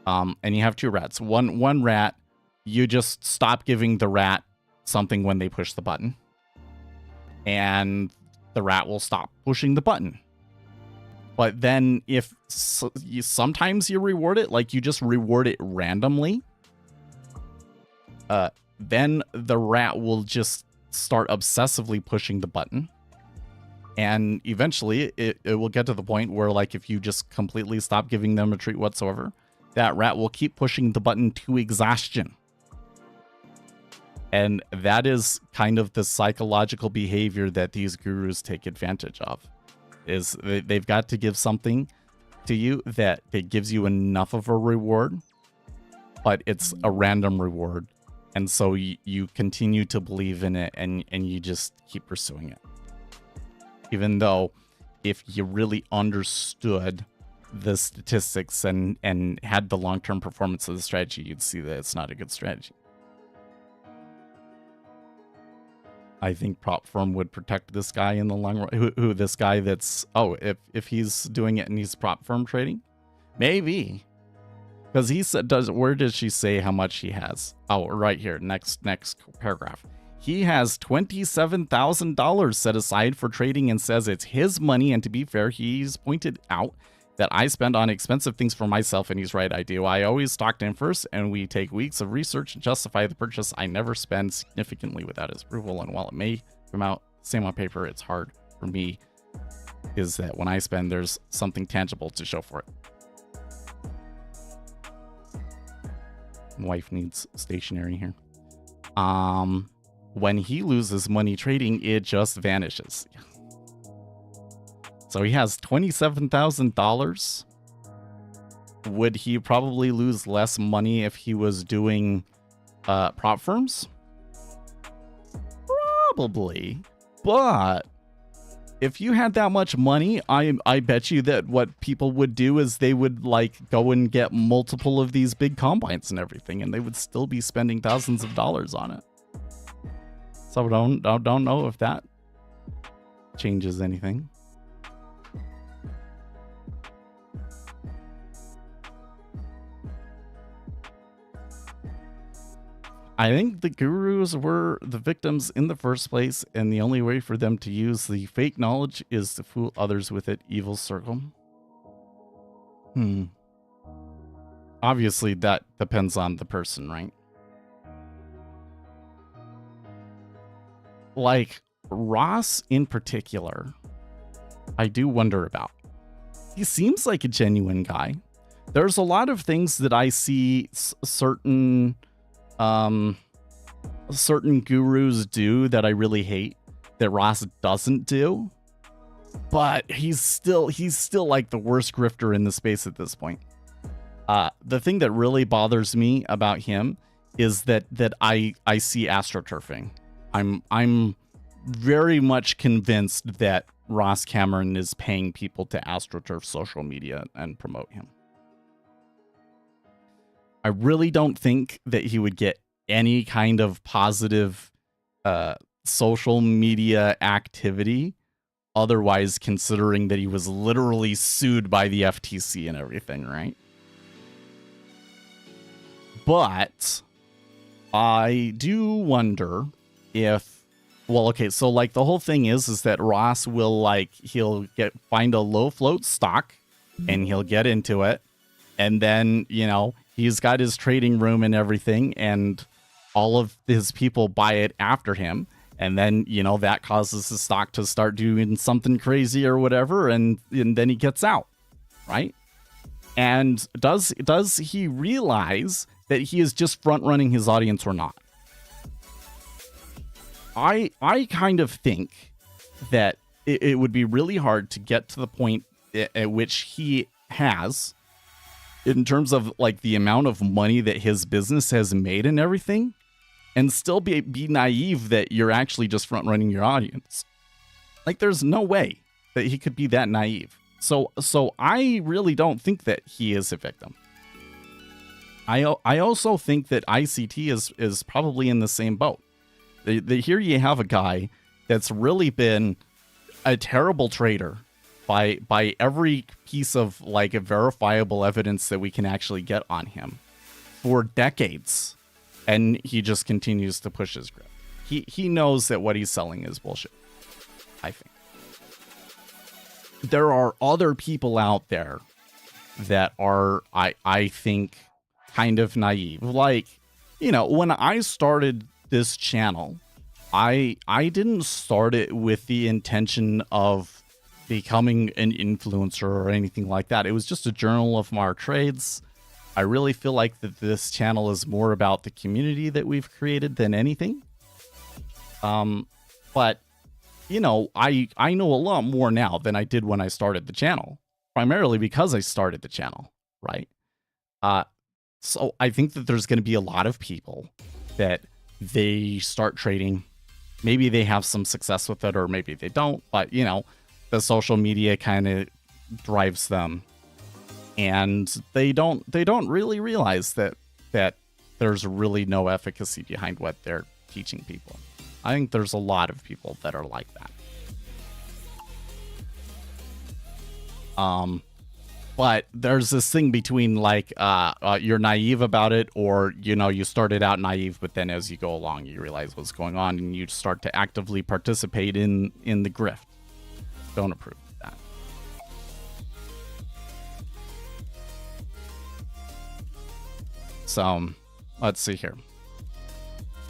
Speaker 3: And you have two rats. One rat, you just stop giving the rat something when they push the button, and the rat will stop pushing the button. But then if sometimes you reward it, like you just reward it randomly, then the rat will just start obsessively pushing the button. And eventually it will get to the point where, like, if you just completely stop giving them a treat whatsoever, that rat will keep pushing the button to exhaustion. And that is kind of the psychological behavior that these gurus take advantage of. Is they've got to give something to you that gives you enough of a reward, but it's a random reward. And so you continue to believe in it, and you just keep pursuing it. Even though if you really understood the statistics and had the long-term performance of the strategy, you'd see that it's not a good strategy. I think prop firm would protect this guy in the long run. Who this guy that's, if he's doing it and he's prop firm trading? Maybe. Because he said, where does she say how much he has? Oh, right here, next paragraph. He has $27,000 set aside for trading and says it's his money. And to be fair, he's pointed out that I spend on expensive things for myself, and he's right, I do. I always stocked in first, and we take weeks of research to justify the purchase. I never spend significantly without his approval, and while it may come out same on paper, it's hard for me is that when I spend, there's something tangible to show for it. My wife needs stationery here. When he loses money trading, it just vanishes. So he has $27,000. Would he probably lose less money if he was doing prop firms? Probably. But if you had that much money, I bet you that what people would do is they would like go and get multiple of these big combines and everything, and they would still be spending thousands of dollars on it. So don't know if that changes anything. I think the gurus were the victims in the first place, and the only way for them to use the fake knowledge is to fool others with it. Evil circle. Obviously, that depends on the person, right? Like, Ross in particular, I do wonder about. He seems like a genuine guy. There's a lot of things that I see certain gurus do that I really hate that Ross doesn't do, but he's still like the worst grifter in the space at this point. The thing that really bothers me about him is that I see astroturfing. I'm very much convinced that Ross Cameron is paying people to astroturf social media and promote him. I really don't think that he would get any kind of positive social media activity otherwise, considering that he was literally sued by the FTC and everything, right? But I do wonder if, well, okay, so like the whole thing is that Ross will he'll find a low float stock and he'll get into it, and then, you know, he's got his trading room and everything, and all of his people buy it after him. And then, you know, that causes the stock to start doing something crazy or whatever. And then he gets out, right? And does he realize that he is just front running his audience or not? I kind of think that it would be really hard to get to the point at which he has, in terms of like the amount of money that his business has made and everything, and still be naive that you're actually just front running your audience. Like, there's no way that he could be that naive. So I really don't think that he is a victim. I also think that ICT is probably in the same boat. Here you have a guy that's really been a terrible trader by every piece of like a verifiable evidence that we can actually get on him for decades, and he just continues to push his grip. He knows that what he's selling is bullshit, I think. There are other people out there that are, I think, kind of naive. Like, you know, when I started this channel, I didn't start it with the intention of becoming an influencer or anything like that. It was just a journal of our trades. I really feel like that this channel is more about the community that we've created than anything. But you know, I know a lot more now than I did when I started the channel, primarily because I started the channel, right? So I think that there's going to be a lot of people that they start trading. Maybe they have some success with it, or maybe they don't. But, you know, the social media kind of drives them. And they don't really realize that there's really no efficacy behind what they're teaching people. I think there's a lot of people that are like that. But there's this thing between like you're naive about it, or you know, you started out naive, but then as you go along you realize what's going on and you start to actively participate in the grift. Don't approve of that. So let's see here.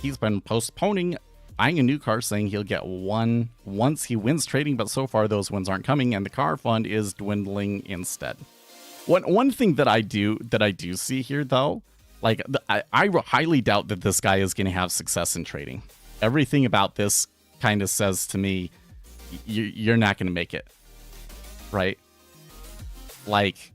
Speaker 3: He's been postponing buying a new car, saying he'll get one once he wins trading, but so far those wins aren't coming and the car fund is dwindling instead. One thing that I do see here though, like I highly doubt that this guy is going to have success in trading. Everything about this kind of says to me, you're not going to make it, right? Like,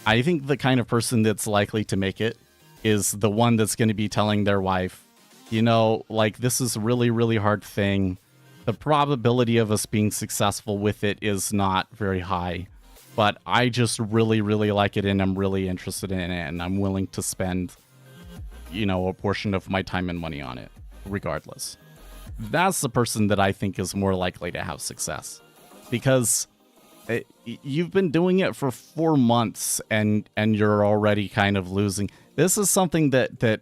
Speaker 3: I think the kind of person that's likely to make it is the one that's going to be telling their wife, you know, like, this is a really, really hard thing. The probability of us being successful with it is not very high, but I just really, really like it and I'm really interested in it and I'm willing to spend, you know, a portion of my time and money on it, regardless. That's the person that I think is more likely to have success, because you've been doing it for 4 months and you're already kind of losing. This is something that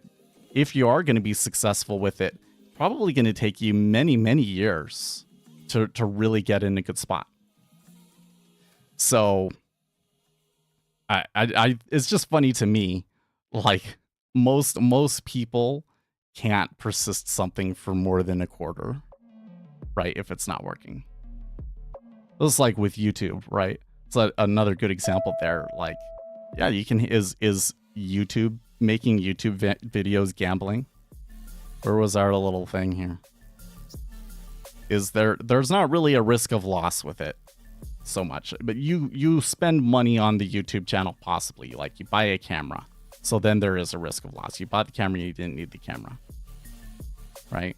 Speaker 3: if you are going to be successful with it, probably going to take you many, many years to really get in a good spot. So I it's just funny to me, like most people can't persist something for more than a quarter, right? If it's not working. It's like with YouTube, right? It's another good example there. Like, yeah, you can, is YouTube, making YouTube videos gambling? Where was our little thing here? Is there's not really a risk of loss with it so much, but you spend money on the YouTube channel, possibly, like you buy a camera, so then there is a risk of loss. You bought the camera, you didn't need the camera, right?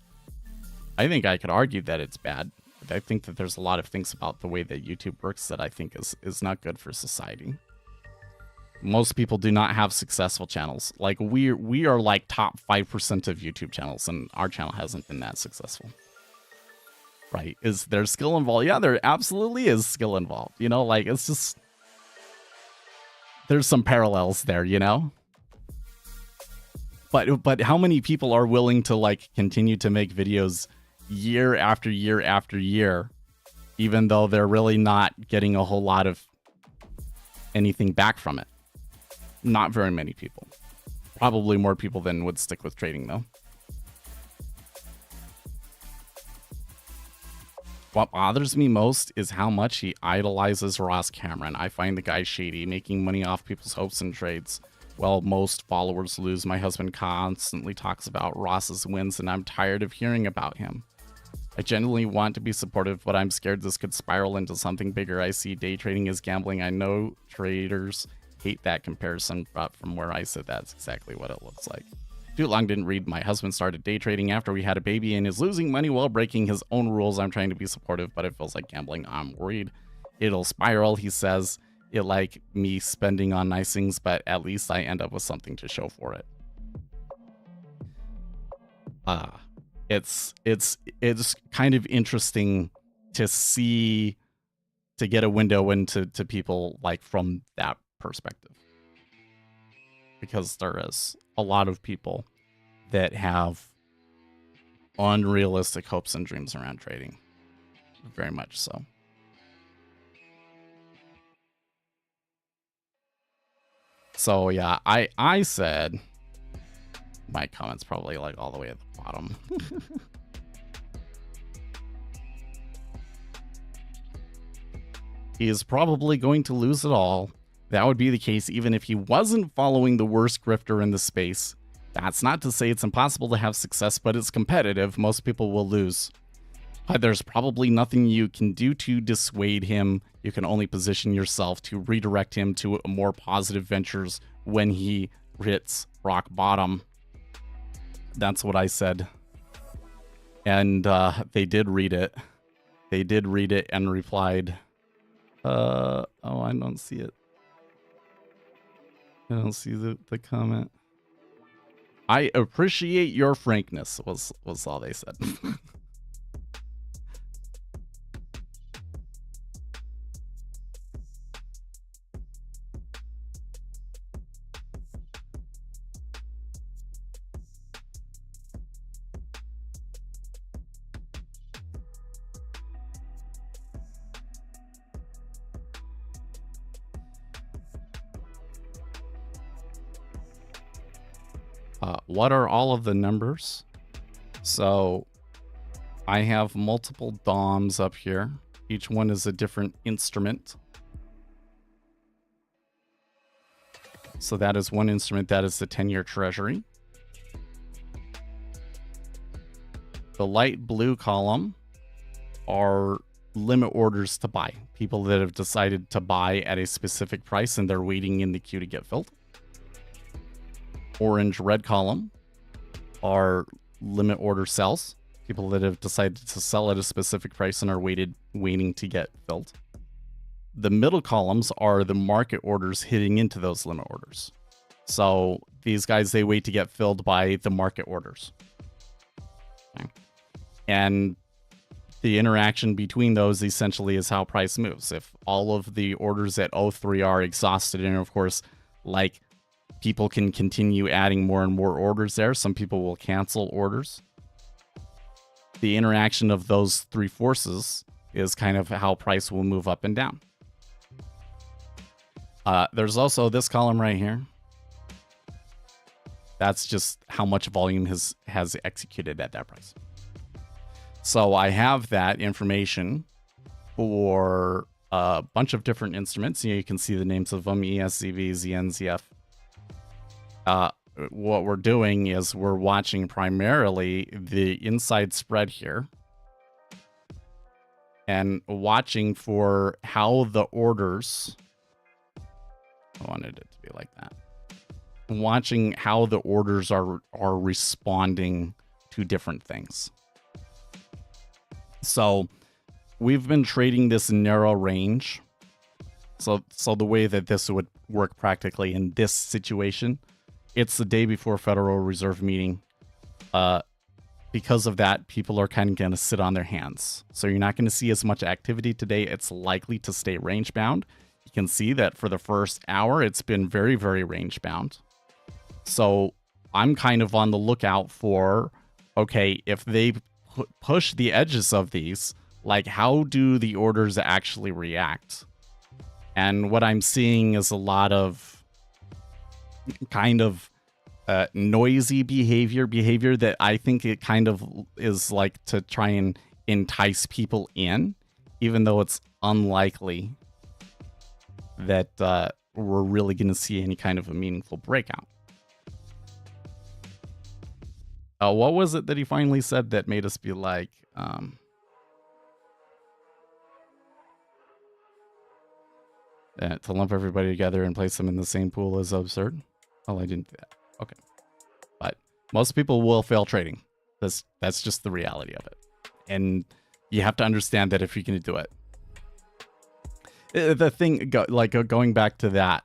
Speaker 3: I think I could argue that it's bad. I think that there's a lot of things about the way that YouTube works that I think is not good for society. Most people do not have successful channels. Like we are like top 5% of YouTube channels, and our channel hasn't been that successful. Right? Is there skill involved? Yeah, there absolutely is skill involved. You know, like, it's just, there's some parallels there, you know? But how many people are willing to like continue to make videos year after year after year, even though they're really not getting a whole lot of anything back from it? Not very many people. Probably more people than would stick with trading, though. What bothers me most is how much he idolizes Ross Cameron. I find the guy shady, making money off people's hopes and trades. Well, most followers lose. My husband constantly talks about Ross's wins, and I'm tired of hearing about him. I genuinely want to be supportive, but I'm scared this could spiral into something bigger. I see day trading as gambling. I know traders hate that comparison, but from where I sit, that's exactly what it looks like. Too long didn't read. My husband started day trading after we had a baby and is losing money while breaking his own rules. I'm trying to be supportive, but it feels like gambling. I'm worried it'll spiral. He says it like me spending on nice things, but at least I end up with something to show for it. It's kind of interesting to see, to get a window into people like from that perspective, because there is a lot of people that have unrealistic hopes and dreams around trading, very much so. So yeah, I said, my comments probably like all the way at the bottom. he is probably going to lose it all. That would be the case even if he wasn't following the worst grifter in the space. That's not to say it's impossible to have success, but it's competitive. Most people will lose. But there's probably nothing you can do to dissuade him. You can only position yourself to redirect him to more positive ventures when he hits rock bottom. That's what I said. And they did read it. They did read it and replied. Oh, I don't see it. I don't see the comment. I appreciate your frankness, was all they said. What are all of the numbers? So I have multiple DOMs up here. Each one is a different instrument. So that is one instrument. That is the 10-year treasury. The light blue column are limit orders to buy. People that have decided to buy at a specific price and they're waiting in the queue to get filled. Orange red column are limit order sells. People that have decided to sell at a specific price and are waiting to get filled. The middle columns are the market orders hitting into those limit orders. So these guys, they wait to get filled by the market orders. Okay. And the interaction between those essentially is how price moves. If all of the orders at O3 are exhausted, and of course, like, people can continue adding more and more orders there. Some people will cancel orders. The interaction of those three forces is kind of how price will move up and down. There's also this column right here. That's just how much volume has executed at that price. So I have that information for a bunch of different instruments. You can see the names of them: ESZV, ZN, ZF. What we're doing is we're watching primarily the inside spread here and watching for how the orders, I wanted it to be like that, watching how the orders are responding to different things. So we've been trading this narrow range. So the way that this would work practically in this situation, it's the day before Federal Reserve meeting. Because of that, people are kind of going to sit on their hands. So you're not going to see as much activity today. It's likely to stay range bound. You can see that for the first hour, it's been very, very range bound. So I'm kind of on the lookout for, okay, if they push the edges of these, like, how do the orders actually react? And what I'm seeing is a lot of kind of noisy behavior that I think it kind of is like to try and entice people in, even though it's unlikely that we're really going to see any kind of a meaningful breakout. What was it that he finally said that made us be like, to lump everybody together and place them in the same pool is absurd? Oh, I didn't do that. Okay. But most people will fail trading. That's just the reality of it. And you have to understand that if you're going to do it. The thing, going back to that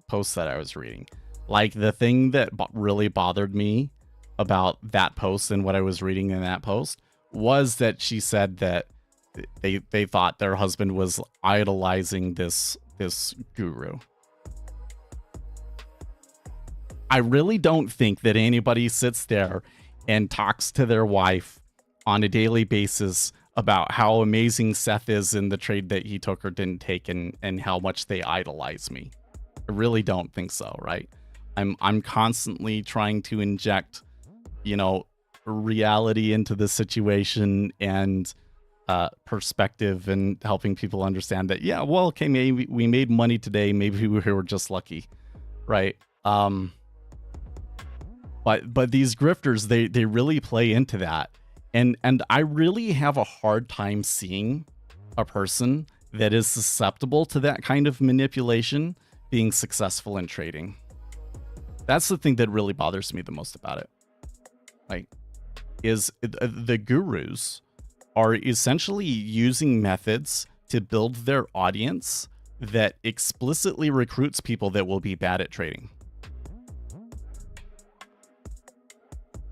Speaker 3: post that I was reading, like, the thing that really bothered me about that post and what I was reading in that post was that she said that they thought their husband was idolizing this guru. I really don't think that anybody sits there and talks to their wife on a daily basis about how amazing Seth is in the trade that he took or didn't take, and how much they idolize me. I really don't think so, right? I'm constantly trying to inject, reality into the situation and perspective and helping people understand that, yeah, well, okay, maybe we made money today, maybe we were just lucky, right? But these grifters, they really play into that, and I really have a hard time seeing a person that is susceptible to that kind of manipulation being successful in trading. That's the thing that really bothers me the most about it. Like, is the gurus are essentially using methods to build their audience that explicitly recruits people that will be bad at trading.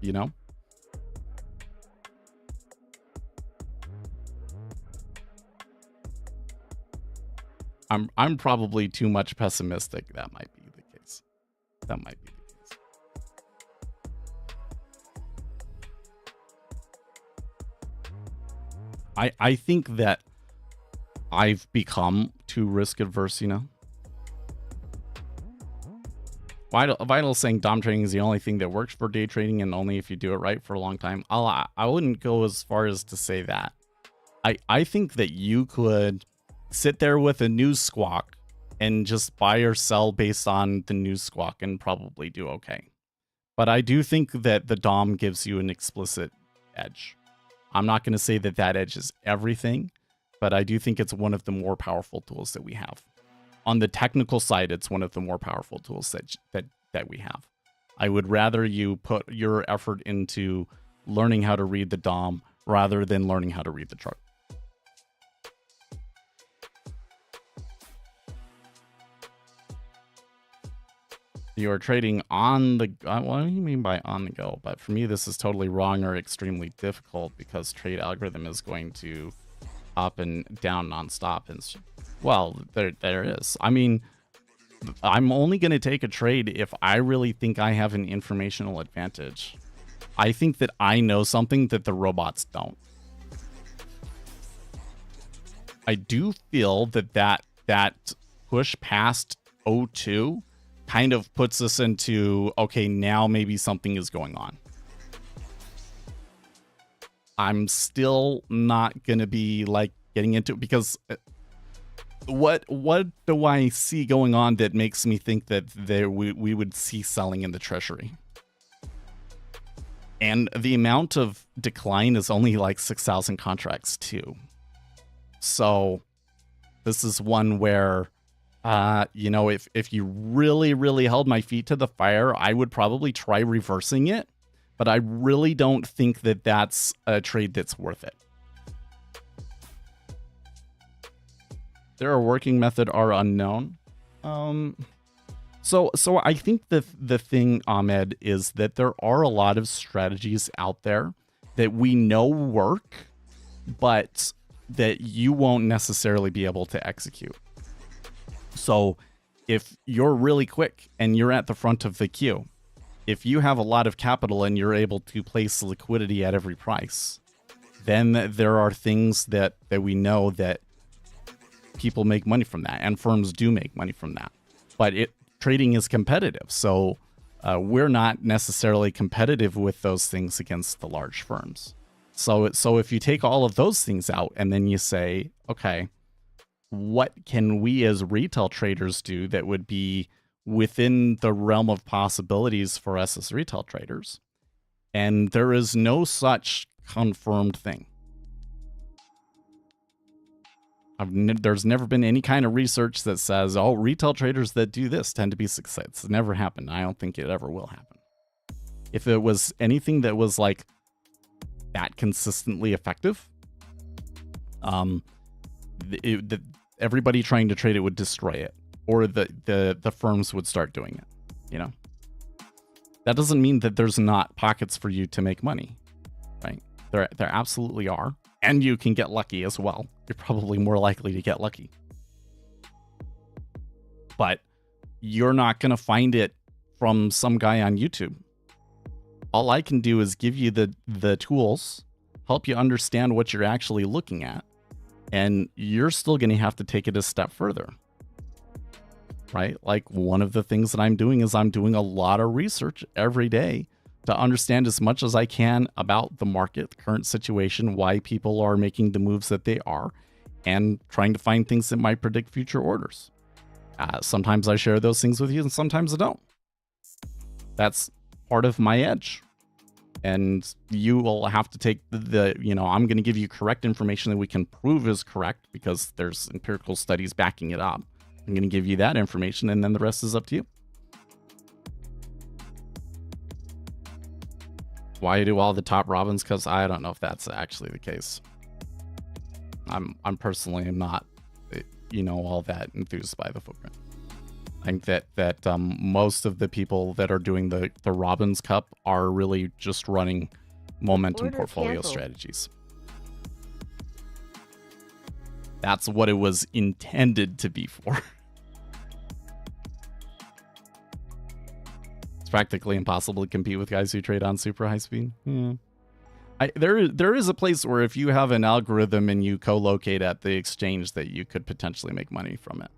Speaker 3: You know? I'm probably too much pessimistic. That might be the case. That might be the case. I think that I've become too risk adverse, you know? Vital saying dom trading is the only thing that works for day trading and only if you do it right for a long time. I wouldn't go as far as to say that. I think that you could sit there with a news squawk and just buy or sell based on the news squawk and probably do okay. But I do think that the DOM gives you an explicit edge. I'm not going to say that that edge is everything, but I do think it's one of the more powerful tools that we have. On the technical side, it's one of the more powerful tools that we have. I would rather you put your effort into learning how to read the DOM rather than learning how to read the chart. You are trading on the... what do you mean by on the go? But for me, this is totally wrong or extremely difficult because trade algorithm is going to up and down nonstop. And well, there is. I mean, I'm only going to take a trade if I really think I have an informational advantage. I think that I know something that the robots don't. I do feel that push past 02 kind of puts us into, okay, now maybe something is going on. I'm still not going to be like getting into it because what do I see going on that makes me think that we would see selling in the treasury? And the amount of decline is only like 6,000 contracts too. So this is one where, you know, if you really held my feet to the fire, I would probably try reversing it. But I really don't think that that's a trade that's worth it. Their working method are unknown. So I think the thing, Ahmed, is that there are a lot of strategies out there that we know work, but that you won't necessarily be able to execute. So if you're really quick and you're at the front of the queue, if you have a lot of capital and you're able to place liquidity at every price, then there are things that we know that people make money from that, and firms do make money from that. But trading is competitive, so we're not necessarily competitive with those things against the large firms. So if you take all of those things out and then you say, okay, what can we as retail traders do that would be within the realm of possibilities for us as retail traders? And there is no such confirmed thing. There's never been any kind of research that says, oh, retail traders that do this tend to be successful. It's never happened. I don't think it ever will happen. If it was anything that was like that consistently effective, everybody trying to trade it would destroy it, or the firms would start doing it. You know, that doesn't mean that there's not pockets for you to make money, right? There absolutely are, and you can get lucky as well. You're probably more likely to get lucky, but you're not going to find it from some guy on YouTube. All I can do is give you the tools, help you understand what you're actually looking at, and you're still going to have to take it a step further, right? Like, one of the things that I'm doing is I'm doing a lot of research every day to understand as much as I can about the market, the current situation, why people are making the moves that they are, and trying to find things that might predict future orders. Sometimes I share those things with you, and sometimes I don't. That's part of my edge. And you will have to take I'm going to give you correct information that we can prove is correct because there's empirical studies backing it up. I'm going to give you that information, and then the rest is up to you. Why do all the top Robins? Because I don't know if that's actually the case. I'm personally not, all that enthused by the footprint. I think that most of the people that are doing the Robins Cup are really just running momentum
Speaker 4: Order
Speaker 3: portfolio
Speaker 4: canceled.
Speaker 3: strategies. That's what it was intended to be for. It's practically impossible to compete with guys who trade on super high speed. There is a place where if you have an algorithm and you co-locate at the exchange that you could potentially make money from it.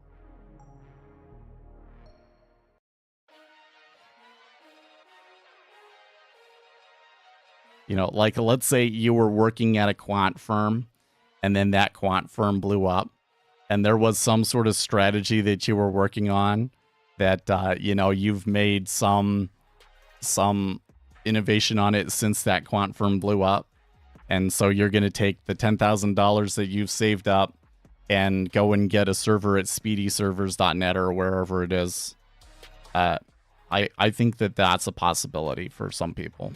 Speaker 3: Like let's say you were working at a quant firm and then that quant firm blew up and there was some sort of strategy that you were working on that, you've made some innovation on it since that quant firm blew up. And so you're going to take the $10,000 that you've saved up and go and get a server at speedyservers.net or wherever it is. I think that that's a possibility for some people.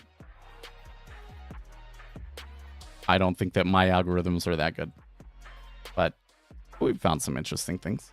Speaker 3: I don't think that my algorithms are that good, but we've found some interesting things.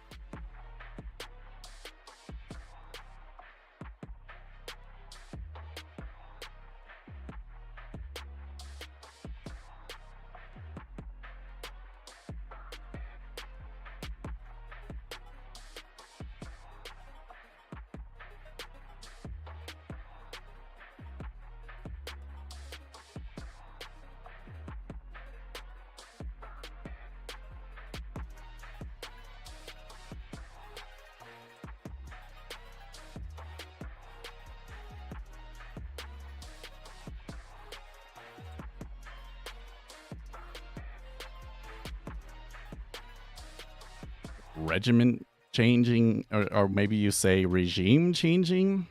Speaker 3: Regiment changing, or maybe you say regime changing.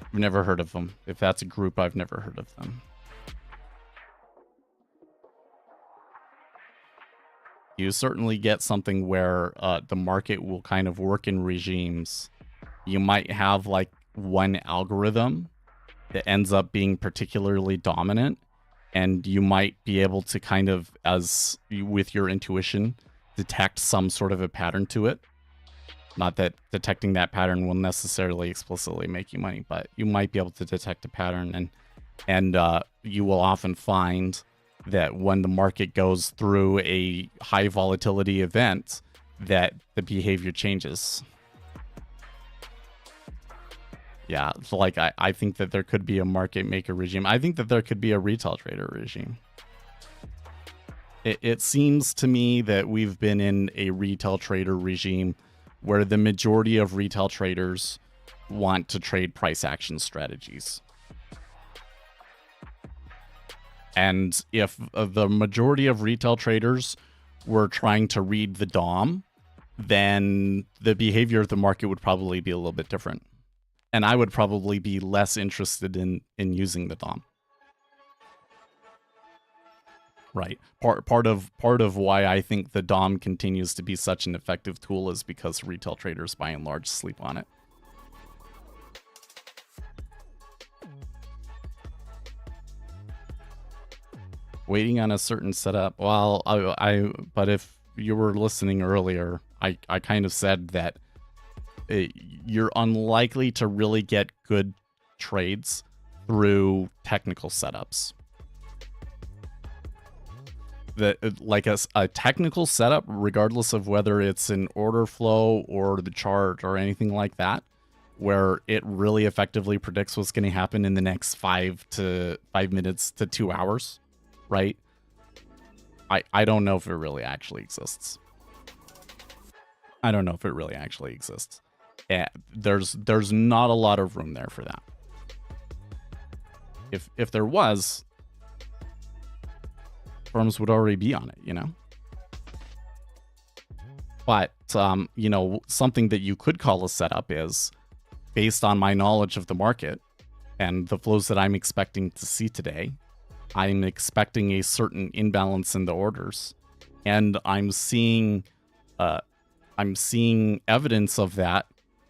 Speaker 3: I've never heard of them. If that's a group, I've never heard of them. You certainly get something where the market will kind of work in regimes. You might have like one algorithm that ends up being particularly dominant, and you might be able to kind of, as with your intuition, detect some sort of a pattern to it. Not that detecting that pattern will necessarily explicitly make you money, but you might be able to detect a pattern, and you will often find that when the market goes through a high volatility event, that the behavior changes. Yeah, so like I think that there could be a market maker regime. I think that there could be a retail trader regime. It seems to me that we've been in a retail trader regime where the majority of retail traders want to trade price action strategies. And if the majority of retail traders were trying to read the DOM, then the behavior of the market would probably be a little bit different. And I would probably be less interested in using the DOM. Right. Part of why I think the DOM continues to be such an effective tool is because retail traders, by and large, sleep on it. Waiting on a certain setup. Well, but if you were listening earlier, I kind of said that you're unlikely to really get good trades through technical setups. Like a technical setup, regardless of whether it's an order flow or the chart or anything like that, where it really effectively predicts what's going to happen in the next 5 minutes to 2 hours, right? I don't know if it really actually exists. There's not a lot of room there for that. If there was, firms would already be on it, you know. But you know, something that you could call a setup is, based on my knowledge of the market and the flows that I'm expecting to see today, I'm expecting a certain imbalance in the orders, and I'm seeing evidence of that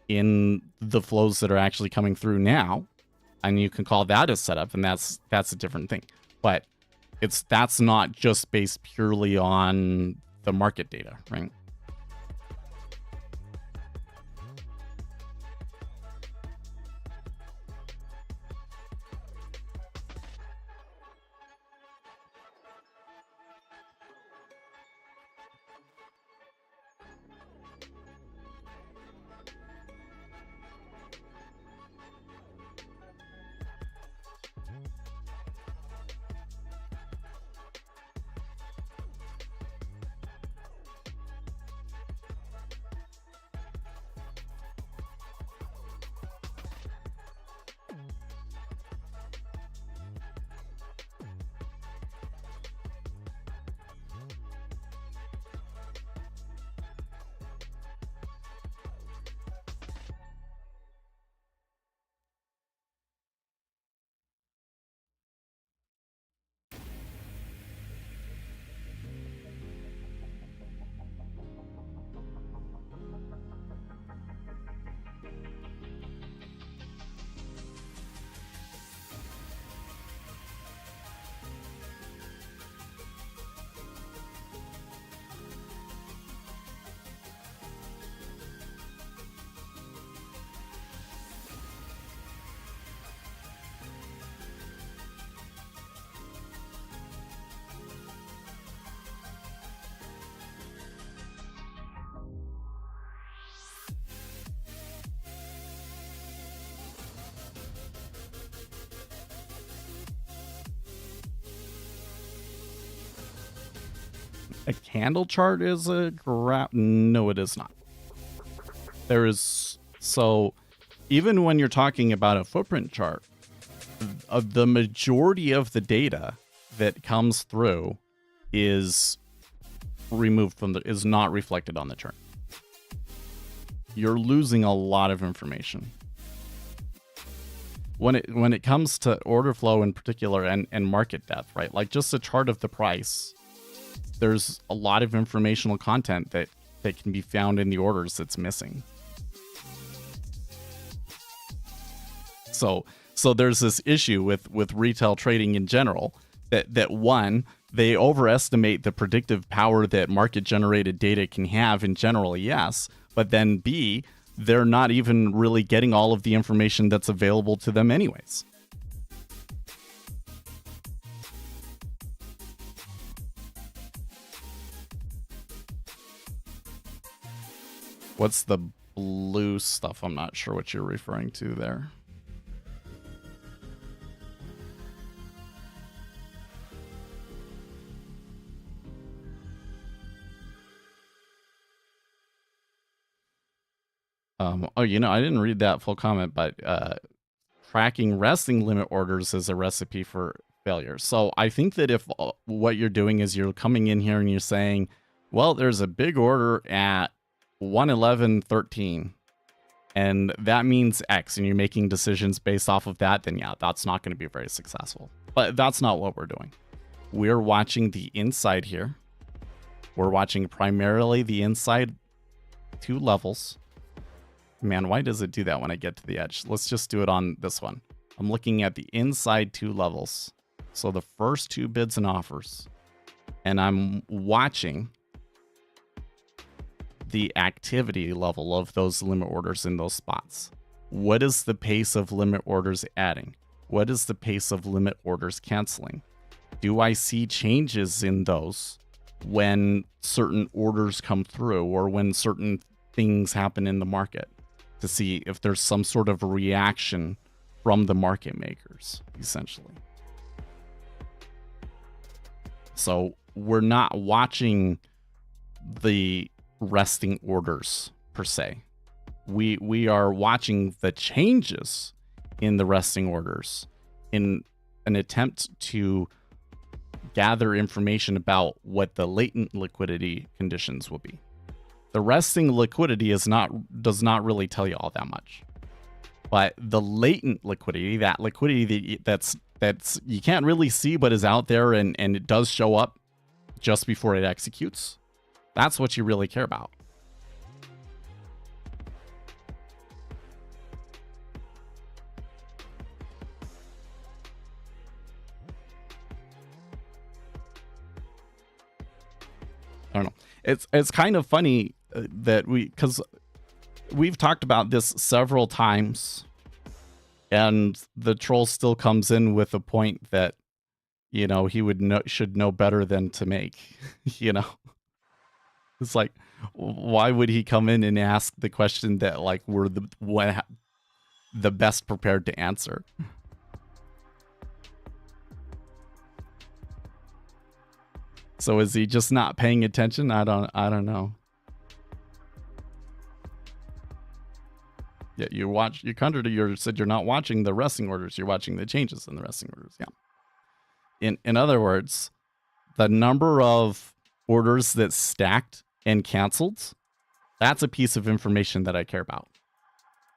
Speaker 3: in the flows that are actually coming through now, and you can call that a setup, and that's a different thing. But that's not just based purely on the market data, right? A candle chart is a graph? No, it is not. There is, so even when you're talking about a footprint chart, the majority of the data that comes through is removed from is not reflected on the chart. You're losing a lot of information. When it comes to order flow in particular and market depth, right? Like just a chart of the price, there's a lot of informational content that can be found in the orders that's missing. So there's this issue with retail trading in general that one, they overestimate the predictive power that market generated data can have in general, yes, but then B, they're not even really getting all of the information that's available to them anyways. What's the blue stuff? I'm not sure what you're referring to there. Oh, you know, I didn't read that full comment, but tracking resting limit orders is a recipe for failure. So I think that if what you're doing is you're coming in here and you're saying, well, there's a big order at 111.13 and that means X, and you're making decisions based off of that, then yeah, that's not going to be very successful. But that's not what we're doing. We're watching the inside here. We're watching primarily the inside two levels. Man, why does it do that when I get to the edge? Let's just do it on this one. I'm looking at the inside two levels. So the first two bids and offers. And I'm watching the activity level of those limit orders in those spots. What is the pace of limit orders adding? What is the pace of limit orders canceling? Do I see changes in those when certain orders come through or when certain things happen in the market, to see if there's some sort of reaction from the market makers, essentially? So we're not watching the resting orders per se. We are watching the changes in the resting orders in an attempt to gather information about what the latent liquidity conditions will be. The resting liquidity does not really tell you all that much. But the latent liquidity, that liquidity that's you can't really see but is out there and it does show up just before it executes, that's what you really care about. I don't know. It's kind of funny that because we've talked about this several times, and the troll still comes in with a point that, you know, he should know better than to make. You know, it's like, why would he come in and ask the question that like we're the best prepared to answer? So is he just not paying attention? I don't know. Yeah, you said you're not watching the resting orders, you're watching the changes in the resting orders. Yeah. In other words, the number of orders that stacked and canceled, that's a piece of information that I care about.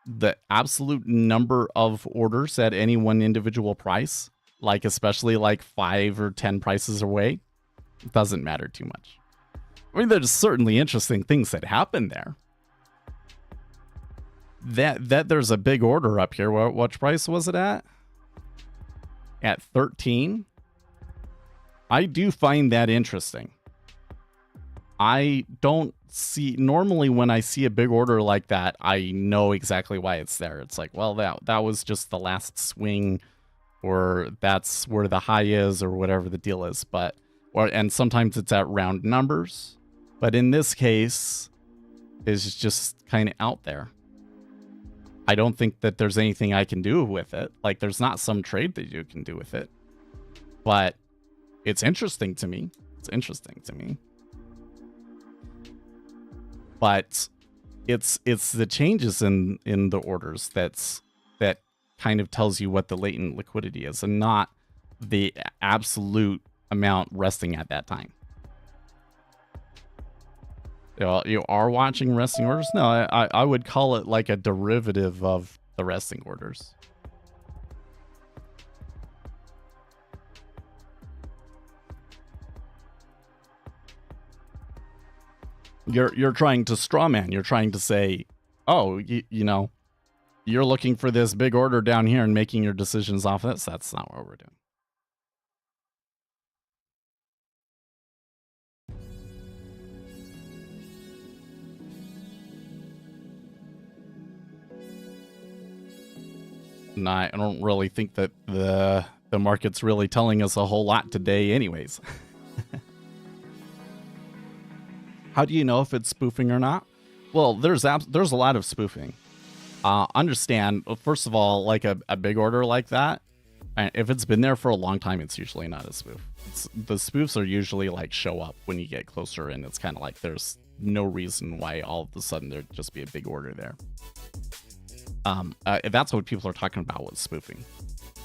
Speaker 3: The absolute number of orders at any one individual price, like especially like 5 or 10 prices away, doesn't matter too much. I mean, there's certainly interesting things that happen there. That there's a big order up here. What price was it at? At 13. I do find that interesting. I don't see, normally when I see a big order like that, I know exactly why it's there. It's like, well, that was just the last swing, or that's where the high is, or whatever the deal is. And sometimes it's at round numbers, but in this case, it's just kind of out there. I don't think that there's anything I can do with it. Like, there's not some trade that you can do with it, but it's interesting to me. But it's the changes in the orders that kind of tells you what the latent liquidity is, and not the absolute amount resting at that time. You are watching resting orders? No, I would call it like a derivative of the resting orders. You're trying to strawman. You're trying to say, oh, you know, you're looking for this big order down here and making your decisions off this. That's not what we're doing. And I don't really think that the market's really telling us a whole lot today anyways. How do you know if it's spoofing or not? Well, there's a lot of spoofing. Understand, first of all, like a big order like that, if it's been there for a long time, it's usually not a spoof. The spoofs are usually like show up when you get closer, and it's kind of like there's no reason why all of a sudden there'd just be a big order there. That's what people are talking about with spoofing.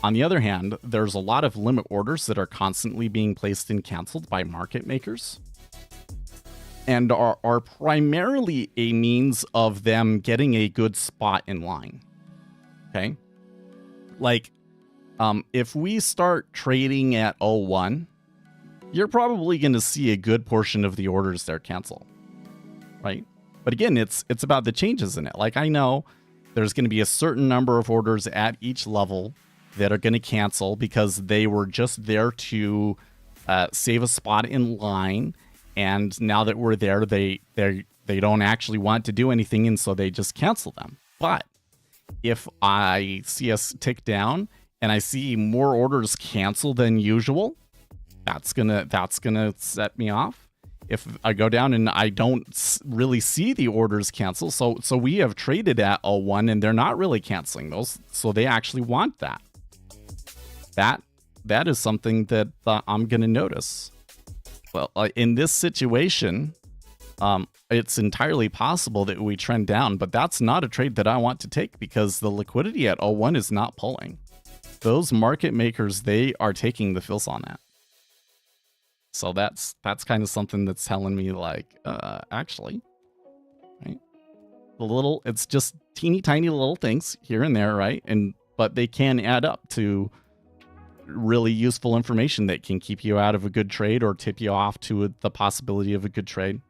Speaker 3: On the other hand, there's a lot of limit orders that are constantly being placed and canceled by market makers, and are primarily a means of them getting a good spot in line. Okay? Like, if we start trading at 01, you're probably going to see a good portion of the orders there cancel. Right? But again, it's about the changes in it. Like, I know there's going to be a certain number of orders at each level that are going to cancel because they were just there to save a spot in line. And now that we're there, they don't actually want to do anything, and so they just cancel them. But if I see us tick down and I see more orders cancel than usual, that's gonna set me off. If I go down and I don't really see the orders cancel, so we have traded at 01 and they're not really canceling those, so they actually want that. That is something that I'm gonna notice. Well, in this situation, It's entirely possible that we trend down, but that's not a trade that I want to take because the liquidity at 01 is not pulling. Those market makers, they are taking the fills on that. So that's kind of something that's telling me like, actually, right? It's just teeny tiny little things here and there, right? But they can add up to really useful information that can keep you out of a good trade or tip you off to the possibility of a good trade.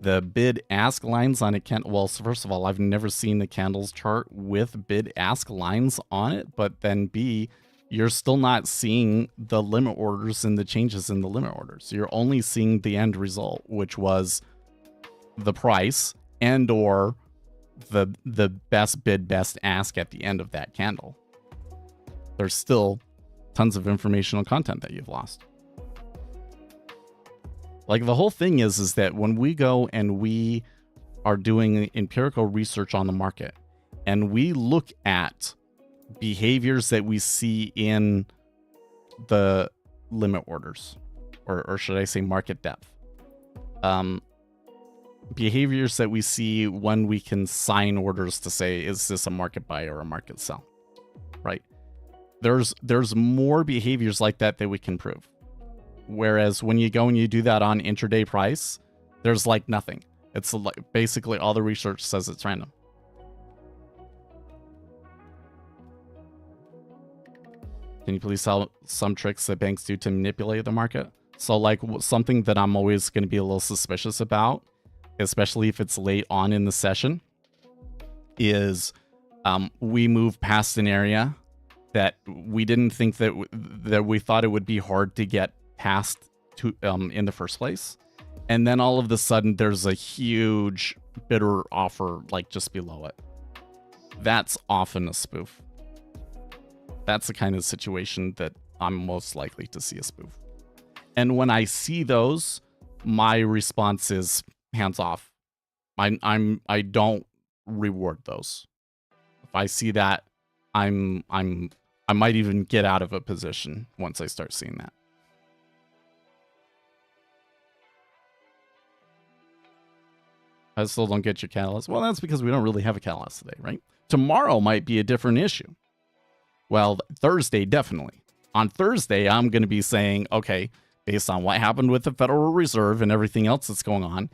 Speaker 3: The bid-ask lines on a candle. Well, so first of all, I've never seen the candles chart with bid-ask lines on it, but then B, you're still not seeing the limit orders and the changes in the limit orders. You're only seeing the end result, which was the price and or the best bid, best ask at the end of that candle. There's still tons of informational content that you've lost. Like the whole thing is that when we go and we are doing empirical research on the market and we look at behaviors that we see in the limit orders, or should I say market depth, behaviors that we see when we can sign orders to say, is this a market buy or a market sell, right? There's more behaviors like that we can prove. Whereas when you go and you do that on intraday price, there's like nothing. It's like basically all the research says it's random. Can you please tell some tricks that banks do to manipulate the market? So like something that I'm always going to be a little suspicious about, especially if it's late on in the session, is we move past an area that we didn't think that we thought it would be hard to get past to in the first place, and then all of a sudden there's a huge bidder offer like just below it. That's often a spoof. That's the kind of situation that I'm most likely to see a spoof. And when I see those, my response is hands off. I don't reward those. If I see that, I might even get out of a position once I start seeing that. I still don't get your catalyst. Well, that's because we don't really have a catalyst today, right? Tomorrow might be a different issue. Well, Thursday, definitely. On Thursday, I'm going to be saying, okay, based on what happened with the Federal Reserve and everything else that's going on,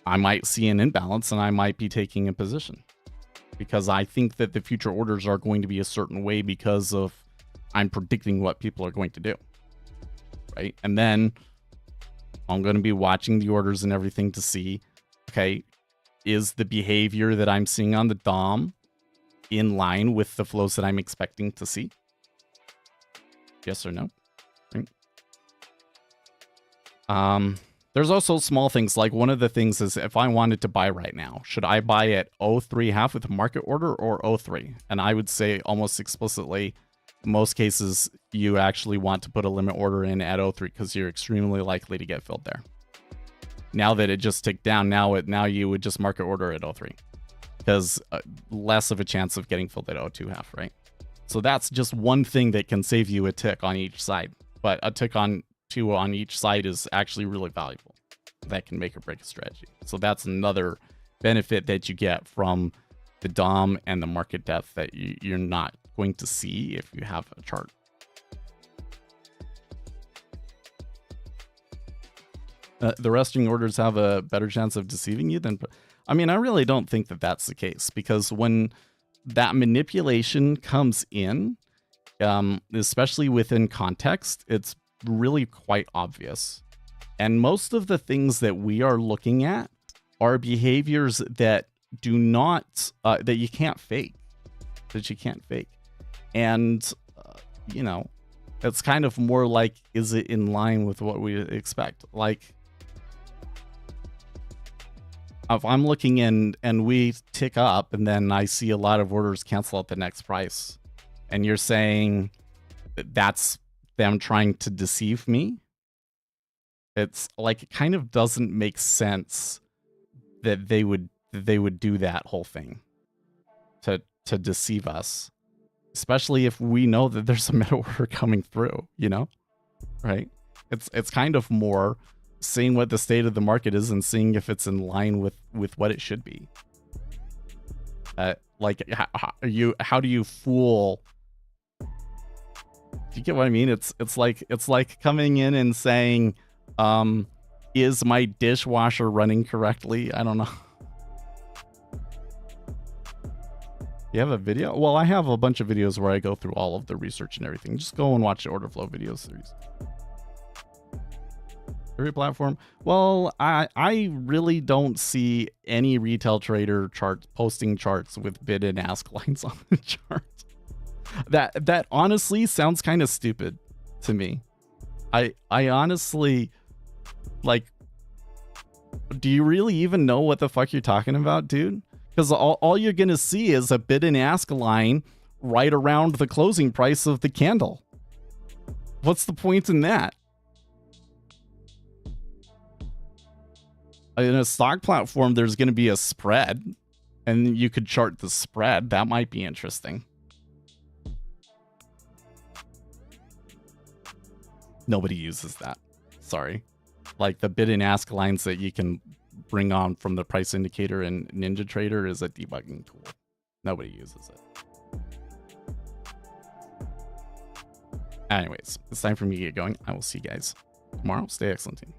Speaker 3: I might see an imbalance and I might be taking a position. Because I think that the future orders are going to be a certain way because of I'm predicting what people are going to do. Right? And then I'm going to be watching the orders and everything to see, okay, is the behavior that I'm seeing on the DOM in line with the flows that I'm expecting to see? Yes or no? Right. There's also small things, like one of the things is if I wanted to buy right now, should I buy at 03 half with a market order or 03? And I would say almost explicitly, most cases, you actually want to put a limit order in at 03 because you're extremely likely to get filled there. Now that it just ticked down, now you would just market order at 03 because less of a chance of getting filled at 02 half, right? So that's just one thing that can save you a tick on each side, but a tick on two on each side is actually really valuable. That can make or break a strategy. So that's another benefit that you get from the DOM and the market depth that you're not going to see if you have a chart. The resting orders have a better chance of deceiving you than... I mean, I really don't think that that's the case, because when that manipulation comes in, especially within context, it's really quite obvious. And most of the things that we are looking at are behaviors that do not, that you can't fake. And, you know, it's kind of more like, is it in line with what we expect? Like, if I'm looking in and we tick up and then I see a lot of orders cancel at the next price, and you're saying that's them trying to deceive me, it's like, it kind of doesn't make sense that they would do that whole thing to deceive us, especially if we know that there's a meta order coming through, you know? right? It's kind of more seeing what the state of the market is and seeing if it's in line with what it should be. Like how do you fool? Do you get what I mean? It's like coming in and saying, is my dishwasher running correctly? I don't know. You have a video? Well, I have a bunch of videos where I go through all of the research and everything. Just go and watch the order flow video series. Every platform. Well, I really don't see any retail trader charts posting charts with bid and ask lines on the chart. That honestly sounds kind of stupid to me. I honestly, like, do you really even know what the fuck you're talking about, dude? Because all you're gonna see is a bid and ask line right around the closing price of the candle. What's the point in that? In a stock platform, there's going to be a spread, and you could chart the spread. That might be interesting. Nobody uses that. Sorry. Like the bid and ask lines that you can bring on from the price indicator in NinjaTrader is a debugging tool. Nobody uses it. Anyways, it's time for me to get going. I will see you guys tomorrow. Stay excellent, team.